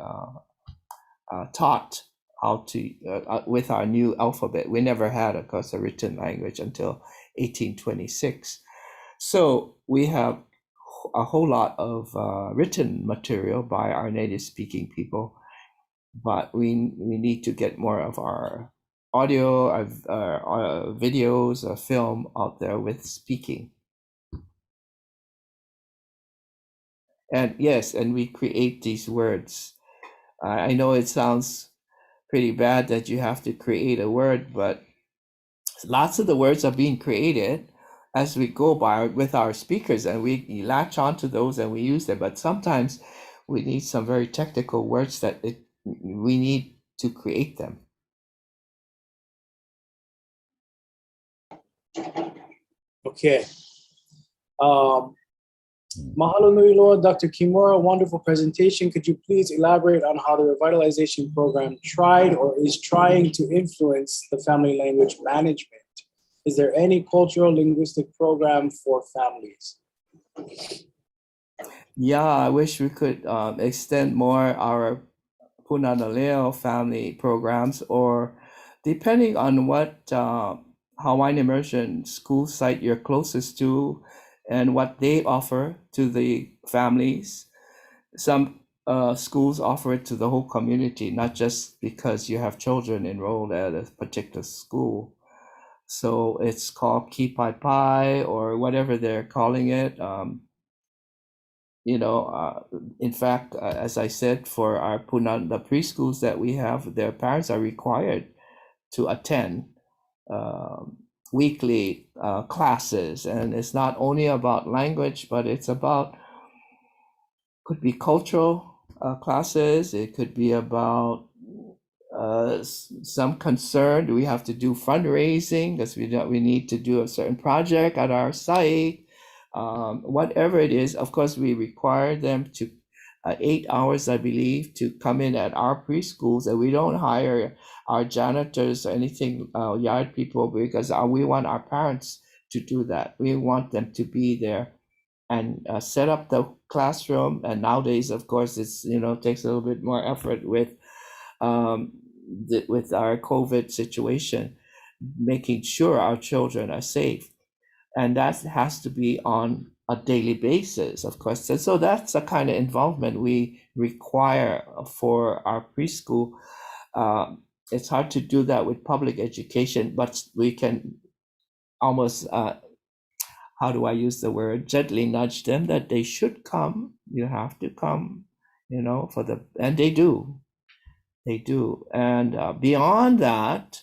taught how to, with our new alphabet. We never had, of course, a written language until 1826. So we have a whole lot of written material by our native speaking people, but we need to get more of our audio, our videos, film out there with speaking. And yes, and we create these words. I know it sounds pretty bad that you have to create a word, but lots of the words are being created as we go by with our speakers, and we latch onto those and we use them. But sometimes we need some very technical words that we need to create them. Okay. Mahalo nui loa, Dr. Kimura, wonderful presentation. Could you please elaborate on how the revitalization program tried or is trying to influence the family language management? Is there any cultural linguistic program for families? Yeah, I wish we could extend more our Punanaleo family programs, or depending on what Hawaiian immersion school site you're closest to and what they offer to the families. Some schools offer it to the whole community, not just because you have children enrolled at a particular school. So it's called Kipai Pai or whatever they're calling it. In fact, as I said, for our the preschools that we have, their parents are required to attend weekly classes. And it's not only about language, but it's about, could be cultural classes. It could be about some concern. Do we have to do fundraising because we need to do a certain project at our site? Whatever it is, of course, we require them to 8 hours, I believe, to come in at our preschools, and we don't hire our janitors or anything, yard people, because we want our parents to do that. We want them to be there and set up the classroom. And nowadays, of course, it's takes a little bit more effort with our COVID situation, making sure our children are safe. And that has to be on a daily basis, of course. And so that's the kind of involvement we require for our preschool. It's hard to do that with public education, but we can almost, how do I use the word, gently nudge them that they should come. You have to come, and they do. They do. And beyond that,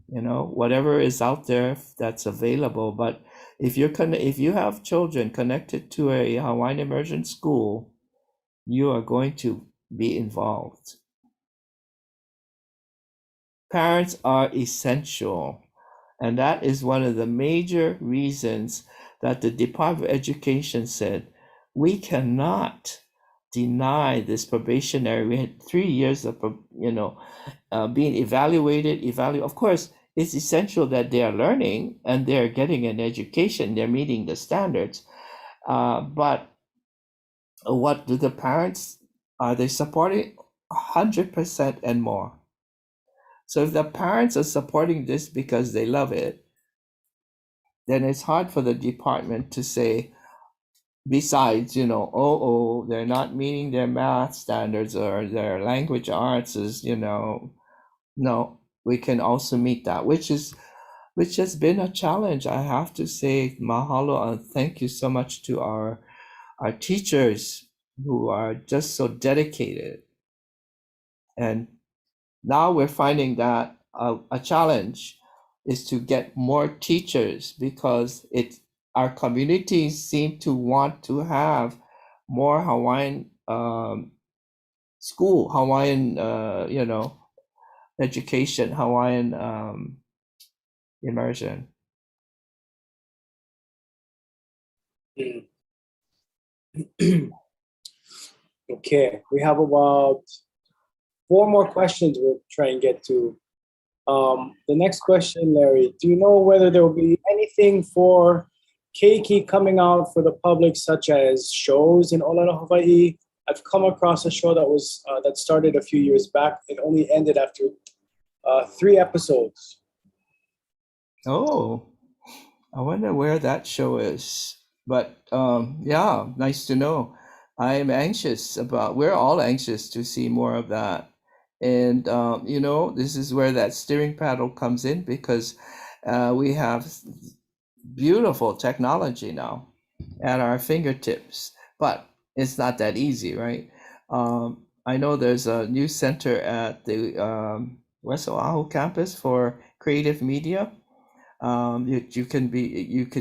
whatever is out there that's available. But if you have children connected to a Hawaiian immersion school, you are going to be involved. Parents are essential, and that is one of the major reasons that the Department of Education said we cannot deny this probationary. We had 3 years of being evaluated. Of course, it's essential that they are learning and they're getting an education, they're meeting the standards. But what do the parents, are they supporting? 100% and more. So if the parents are supporting this because they love it, then it's hard for the department to say, besides, they're not meeting their math standards or their language arts is, no, we can also meet that, which has been a challenge. I have to say mahalo and thank you so much to our teachers who are just so dedicated. And now we're finding that a challenge is to get more teachers, because our communities seem to want to have more Hawaiian school, Hawaiian education, Hawaiian immersion. Okay, we have about 4 more questions we'll try and get to. The next question, Larry, do you know whether there will be anything for keiki coming out for the public, such as shows in Olelo, Hawaii? I've come across a show that started a few years back. It only ended after 3 episodes. Oh, I wonder where that show is. But yeah, nice to know. I'm anxious about, we're all anxious to see more of that. And you know, this is where that steering paddle comes in, because we have beautiful technology now at our fingertips, but it's not that easy, right? I know there's a new center at the West Oahu campus for creative media. You can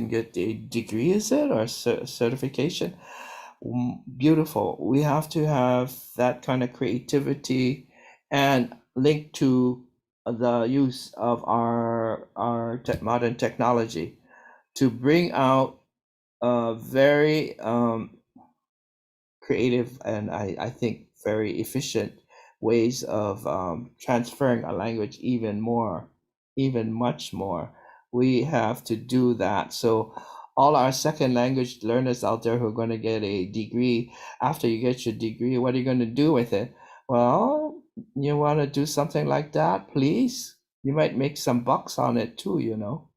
get a degree, is it, or certification? Beautiful. We have to have that kind of creativity and link to the use of our modern technology to bring out very creative and I think very efficient ways of transferring a language even much more. We have to do that. So all our second language learners out there who are going to get a degree, after you get your degree, what are you going to do with it? Well, you want to do something like that, please? You might make some bucks on it too, you know.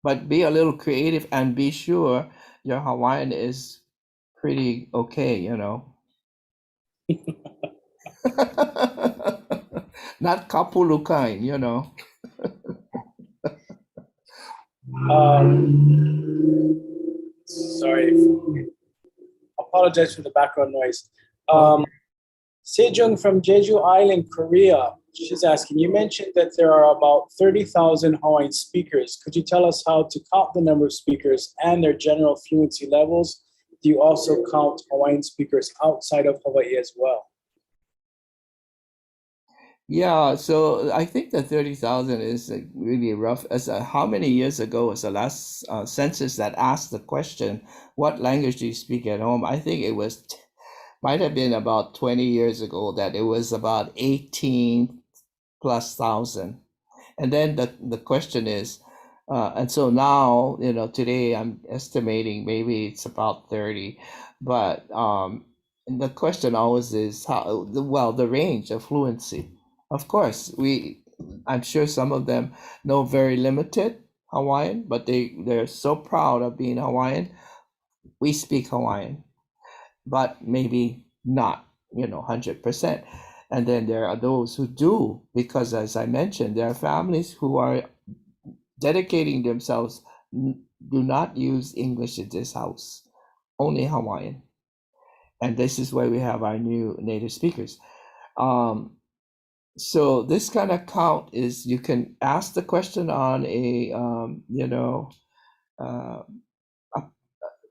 But be a little creative and be sure your Hawaiian is pretty okay, you know. Not kapulukain, you know. Sorry, apologize for the background noise. Sejong from Jeju Island, Korea. She's asking, you mentioned that there are about 30,000 Hawaiian speakers. Could you tell us how to count the number of speakers and their general fluency levels? Do you also count Hawaiian speakers outside of Hawaii as well? Yeah, so I think the 30,000 is really rough. How many years ago was the last census that asked the question, what language do you speak at home? I think it was, might have been about 20 years ago that it was about 18 plus thousand. And then the question is, and so now, you know, today I'm estimating maybe it's about 30, but and the question always is the range of fluency. Of course, I'm sure some of them know very limited Hawaiian, but they're so proud of being Hawaiian. We speak Hawaiian, but maybe not, 100%. And then there are those who do, because as I mentioned, there are families who are dedicating themselves, do not use English in this house, only Hawaiian. And this is where we have our new native speakers. So this kind of count is, you can ask the question on a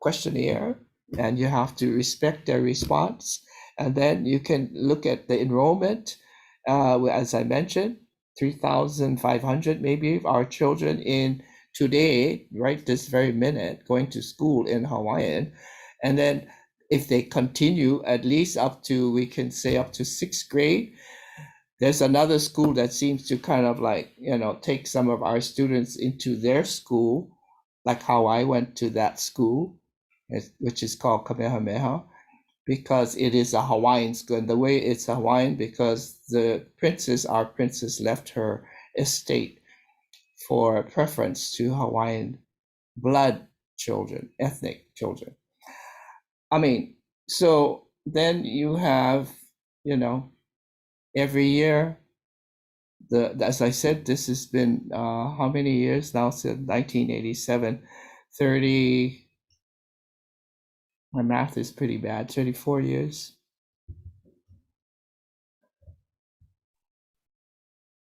questionnaire, and you have to respect their response. And then you can look at the enrollment. As I mentioned, 3,500 maybe of our children in today, right this very minute, going to school in Hawaiian. And then if they continue at least up to, we can say up to 6th grade, there's another school that seems to kind of like, take some of our students into their school, like how I went to that school, which is called Kamehameha, because it is a Hawaiian school. And the way it's Hawaiian, because our princess left her estate for preference to Hawaiian blood children, ethnic children. I mean, so then you have, every year, as I said, this has been how many years now? Since 1987, 30, my math is pretty bad, 34 years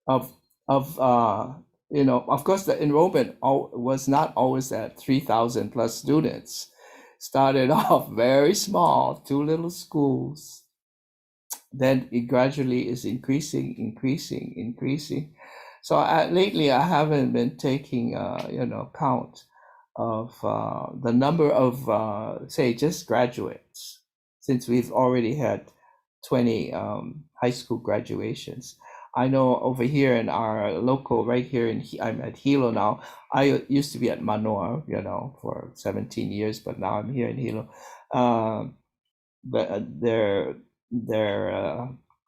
of of course, the enrollment was not always at 3,000 plus students. Started off very small, 2 little schools. Then it gradually is increasing. So lately, I haven't been taking, count of the number of, say, just graduates, since we've already had 20 high school graduations. I know over here in our local, right here I'm at Hilo now. I used to be at Manoa, for 17 years, but now I'm here in Hilo. But their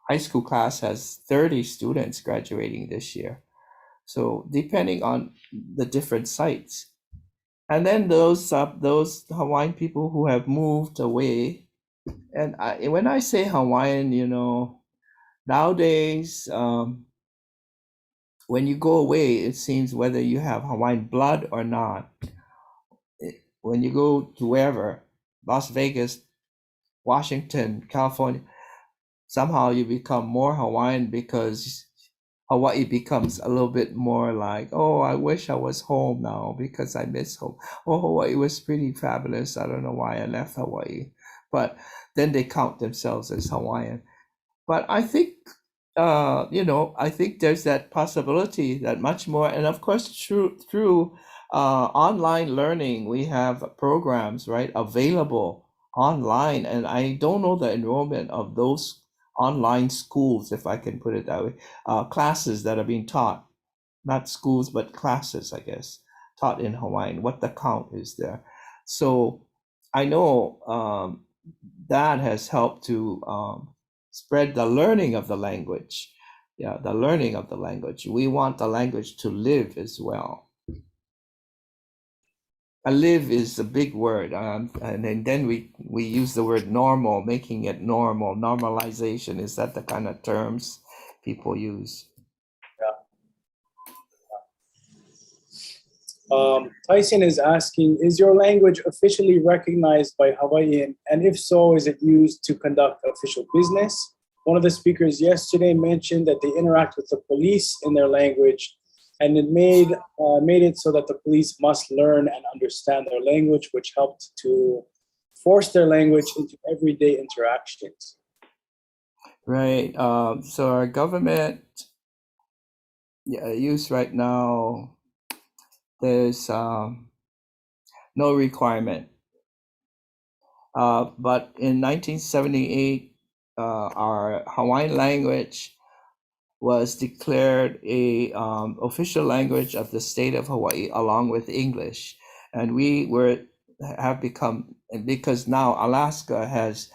high school class has 30 students graduating this year. So depending on the different sites, and then those Hawaiian people who have moved away, and when I say Hawaiian, nowadays, when you go away, it seems whether you have Hawaiian blood or not. When you go to wherever, Las Vegas, Washington, California, somehow you become more Hawaiian because Hawaii becomes a little bit more like, oh, I wish I was home now because I miss home. Oh, Hawaii was pretty fabulous. I don't know why I left Hawaii. But then they count themselves as Hawaiian. But I think, I think there's that possibility that much more, and of course, through online learning, we have programs, right, available online, and I don't know the enrollment of those online schools, if I can put it that way, classes that are being taught, not schools, but classes, I guess, taught in Hawaiian, what the count is there. So I know that has helped to spread the learning of the language. Yeah, the learning of the language. We want the language to live as well. Live is a big word, and then we use the word normal, making it normal. Normalization, is that the kind of terms people use? Tyson is asking, is your language officially recognized by Hawaiian? And if so, is it used to conduct official business? One of the speakers yesterday mentioned that they interact with the police in their language, and it made it so that the police must learn and understand their language, which helped to force their language into everyday interactions. Right. So our government use right now, there's no requirement. But in 1978, our Hawaiian language was declared a official language of the state of Hawaii, along with English, and we have become, because now Alaska has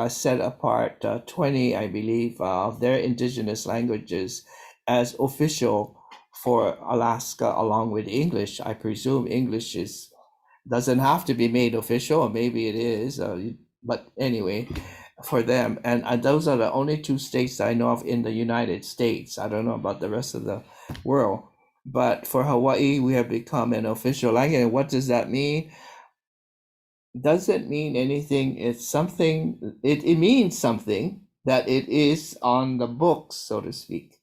set apart 20, I believe, of their indigenous languages as official for Alaska, along with English. I presume English doesn't have to be made official, or maybe it is, but anyway, for them. And those are the only two states I know of in the United States. I don't know about the rest of the world. But for Hawaii, we have become an official language. And what does that mean? Doesn't mean anything. It's something, it means something, that it is on the books, so to speak.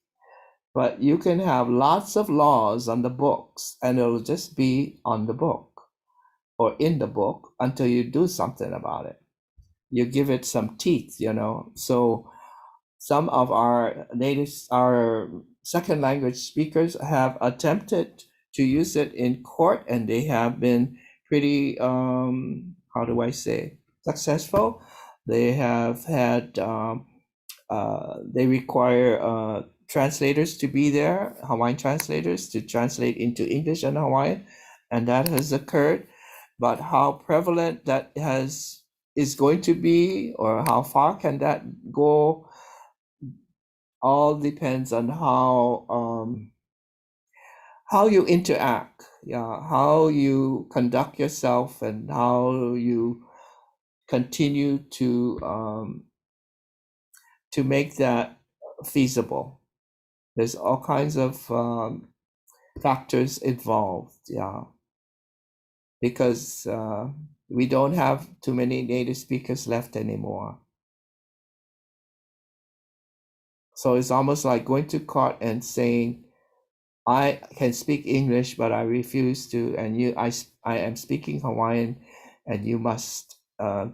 But you can have lots of laws on the books, and it'll just be on the book or in the book until you do something about it. You give it some teeth, So some of our second language speakers have attempted to use it in court, and they have been pretty, how do I say, successful. They have had, they require translators to be there, Hawaiian translators, to translate into English and Hawaiian, and that has occurred. But how prevalent that is going to be, or how far can that go, all depends on how you interact, how you conduct yourself, and how you continue to make that feasible. There's all kinds of factors involved, because we don't have too many native speakers left anymore. So it's almost like going to court and saying, I can speak English, but I refuse to, and I am speaking Hawaiian, and you must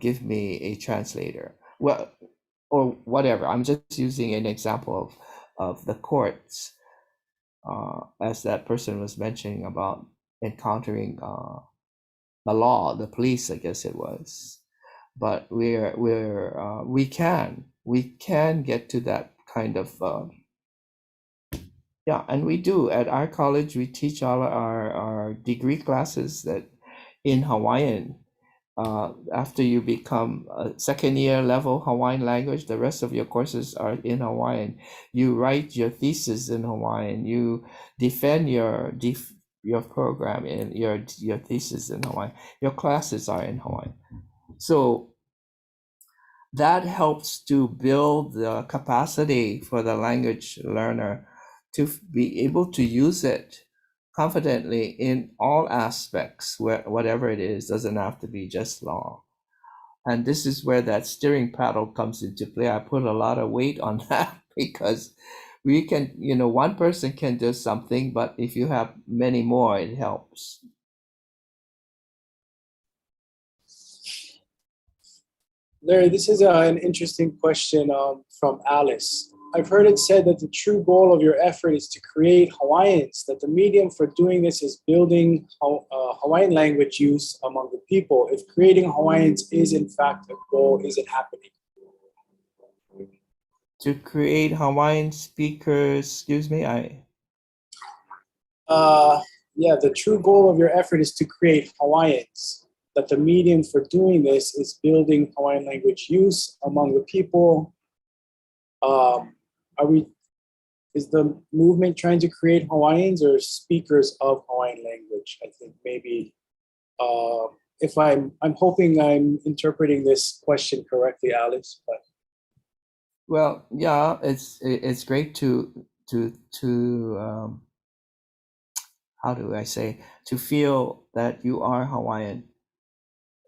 give me a translator. Well, or whatever. I'm just using an example of the courts. as that person was mentioning about encountering the law, the police, I guess it was. But we can get to that kind of yeah, and we do at our college. We teach all our degree classes that in Hawaiian. After you become a second year level Hawaiian language, the rest of your courses are in Hawaiian. You write your thesis in Hawaiian. You defend your program in your thesis in Hawaiian. Your classes are in Hawaiian. So that helps to build the capacity for the language learner to be able to use it confidently in all aspects, whatever it is, doesn't have to be just law. And this is where that steering paddle comes into play. I put a lot of weight on that because we can, one person can do something, but if you have many more, it helps. Larry, this is an interesting question from Alice. I've heard it said that the true goal of your effort is to create Hawaiians, that the medium for doing this is building Hawaiian language use among the people. If creating Hawaiians is in fact a goal, is it happening? To create Hawaiian speakers, excuse me, yeah, the true goal of your effort is to create Hawaiians, that the medium for doing this is building Hawaiian language use among the people. Is the movement trying to create Hawaiians or speakers of Hawaiian language? I think maybe if I'm hoping I'm interpreting this question correctly, Alice. But well, yeah, it's great to how do I say, to feel that you are Hawaiian,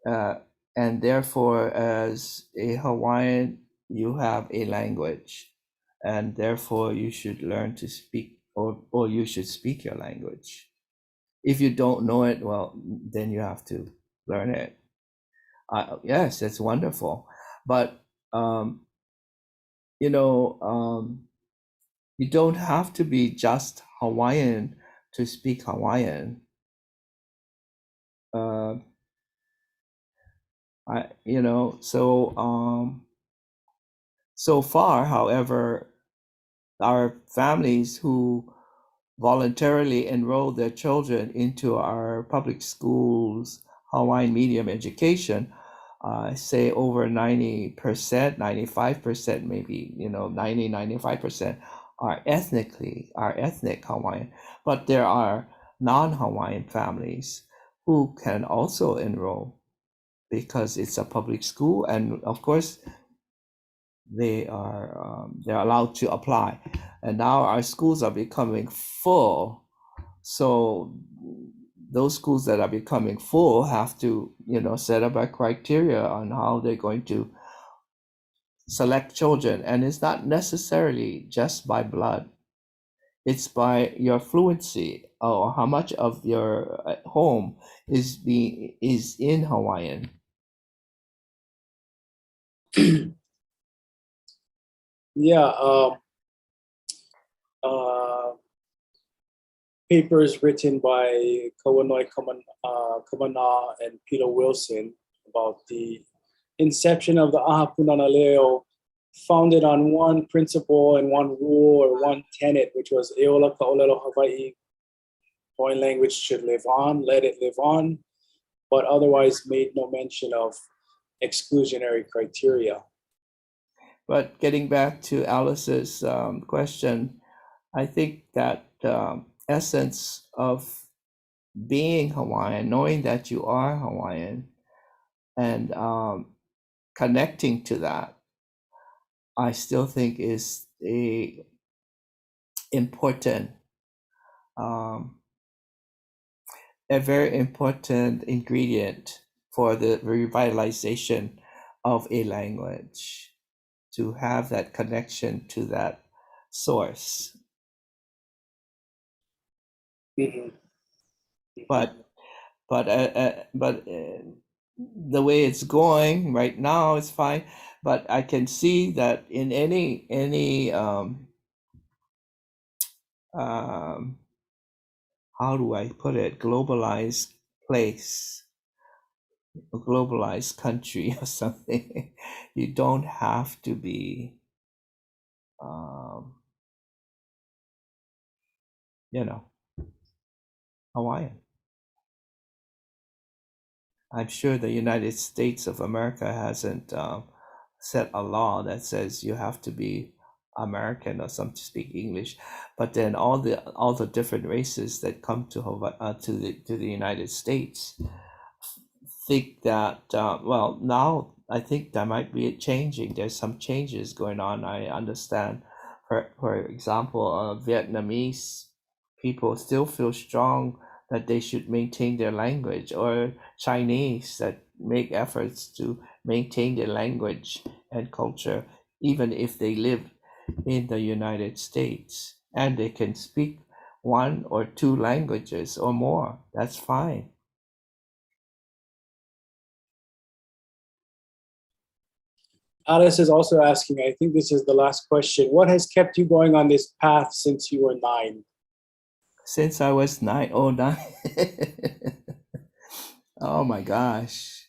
and therefore as a Hawaiian you have a language, and therefore you should learn to speak, or you should speak your language. If you don't know it, well, then you have to learn it. Yes, it's wonderful, but you don't have to be just Hawaiian to speak Hawaiian. So far, however, our families who voluntarily enroll their children into our public schools Hawaiian medium education, say over 90%, 95%, maybe 90, 95% are ethnic Hawaiian, but there are non-Hawaiian families who can also enroll because it's a public school, and of course they're allowed to apply. And now our schools are becoming full, so those schools that are becoming full have to set up a criteria on how they're going to select children, and it's not necessarily just by blood. It's by your fluency, or how much of your home is in Hawaiian. yeah, papers written by Kawanoi Kamana and Peter Wilson about the inception of the Aha Punana Leo, founded on one principle and one rule or one tenet, which was Eola Ka'olelo Hawaii, Hawaiian language should live on, let it live on, but otherwise made no mention of exclusionary criteria. But getting back to Alice's question, I think that essence of being Hawaiian, knowing that you are Hawaiian, and connecting to that, I still think is a very important ingredient for the revitalization of a language, to have that connection to that source. Mm-hmm. But the way it's going right now is fine. But I can see that in any um, how do I put it, globalized place, a globalized country or something. You don't have to be, um, you know, Hawaiian. I'm sure the United States of America hasn't set a law that says you have to be American or some to speak English, but then all the different races that come to to the United States think that well, now I think that might be changing. There's some changes going on. I understand. For example, Vietnamese people still feel strong that they should maintain their language, or Chinese that make efforts to maintain their language and culture, even if they live in the United States and they can speak one or two languages or more. That's fine. Alice is also asking, I think this is the last question. What has kept you going on this path since you were 9? Since I was 9, oh, 9. Oh my gosh.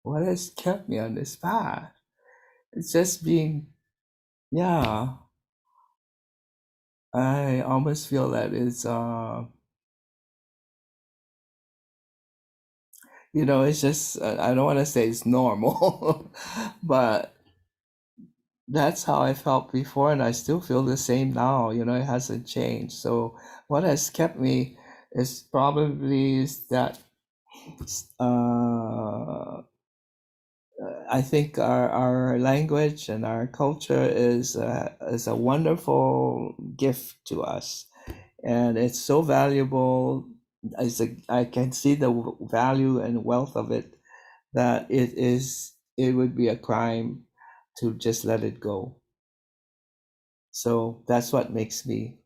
What has kept me on this path? It's just being, yeah. I almost feel that it's, it's just, I don't want to say it's normal, but that's how I felt before, and I still feel the same now. It hasn't changed. So what has kept me is probably that uh, I think our language and our culture is a wonderful gift to us, and it's so valuable. I can see the value and wealth of it, that it would be a crime to just let it go. So that's what makes me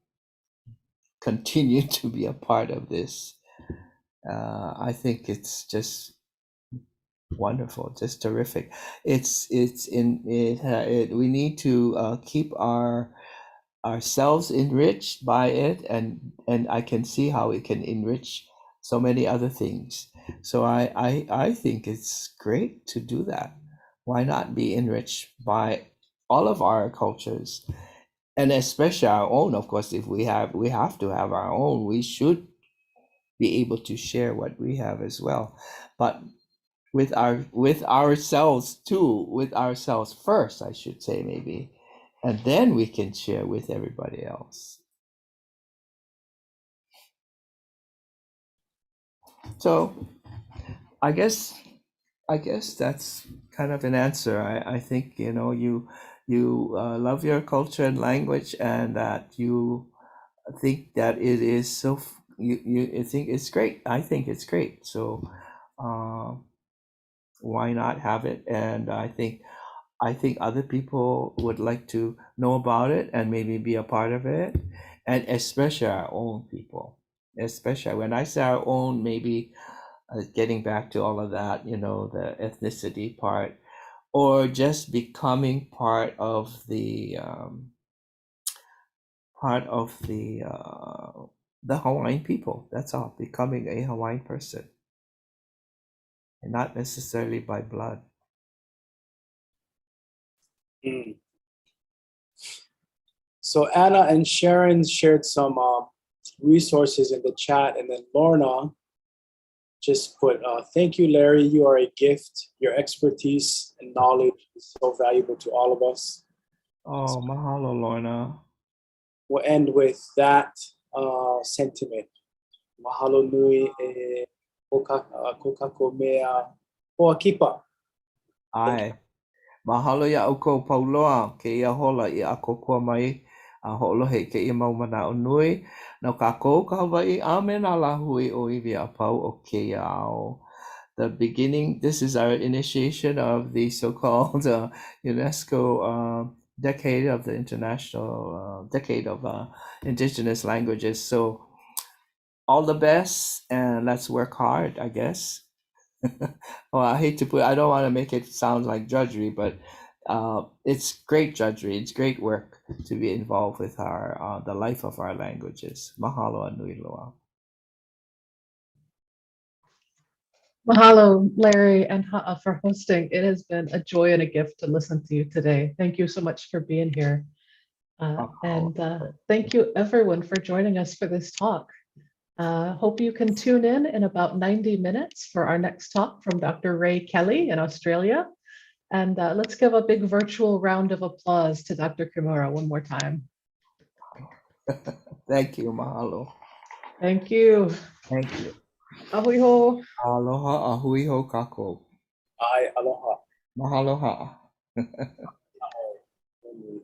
continue to be a part of this. I think it's just wonderful, just terrific. It's in we need to keep ourselves enriched by it, and I can see how it can enrich so many other things. So I think it's great to do that. Why not be enriched by all of our cultures, and especially our own? Of course, if we have to have our own, we should be able to share what we have as well. But with ourselves too, with ourselves first, I should say, maybe, and then we can share with everybody else. So i guess that's kind of an answer. I think, you love your culture and language, and that you think that it is you think it's great. I think it's great. So uh, why not have it? And I think other people would like to know about it and maybe be a part of it, and especially our own people. Especially when I say our own, maybe getting back to all of that, the ethnicity part, or just becoming part of the Hawaiian people. That's all. Becoming a Hawaiian person, and not necessarily by blood. Mm. So Anna and Sharon shared some resources in the chat, and then Lorna just put, thank you, Larry. You are a gift. Your expertise and knowledge is so valuable to all of us. Oh, mahalo, Lorna. We'll end with that sentiment. Mahalo nui e kokako mea hoakipa. Ai. Mahalo ia o kou pauloa ke ia hola I a kokua mai a ho'olohe ke ia mau mana o nui. No kākou ka Hawaiʻi a me nā lahui o iwi a pau o ke ia ao. The beginning, this is our initiation of the so-called UNESCO Decade of the International Decade of Indigenous Languages. So all the best, and let's work hard, I guess. Well, I don't want to make it sound like drudgery, but it's great judgery. It's great work to be involved with our the life of our languages. Mahalo a nui loa. Mahalo, Larry and Ha'a, for hosting. It has been a joy and a gift to listen to you today. Thank you so much for being here. And thank you everyone for joining us for this talk. Hope you can tune in about 90 minutes for our next talk from Dr. Ray Kelly in Australia. And let's give a big virtual round of applause to Dr. Kimura one more time. Thank you, mahalo. Thank you. Thank you. Ahui ho. Aloha a hui ho kako. Ai aloha. Mahalo ha'a.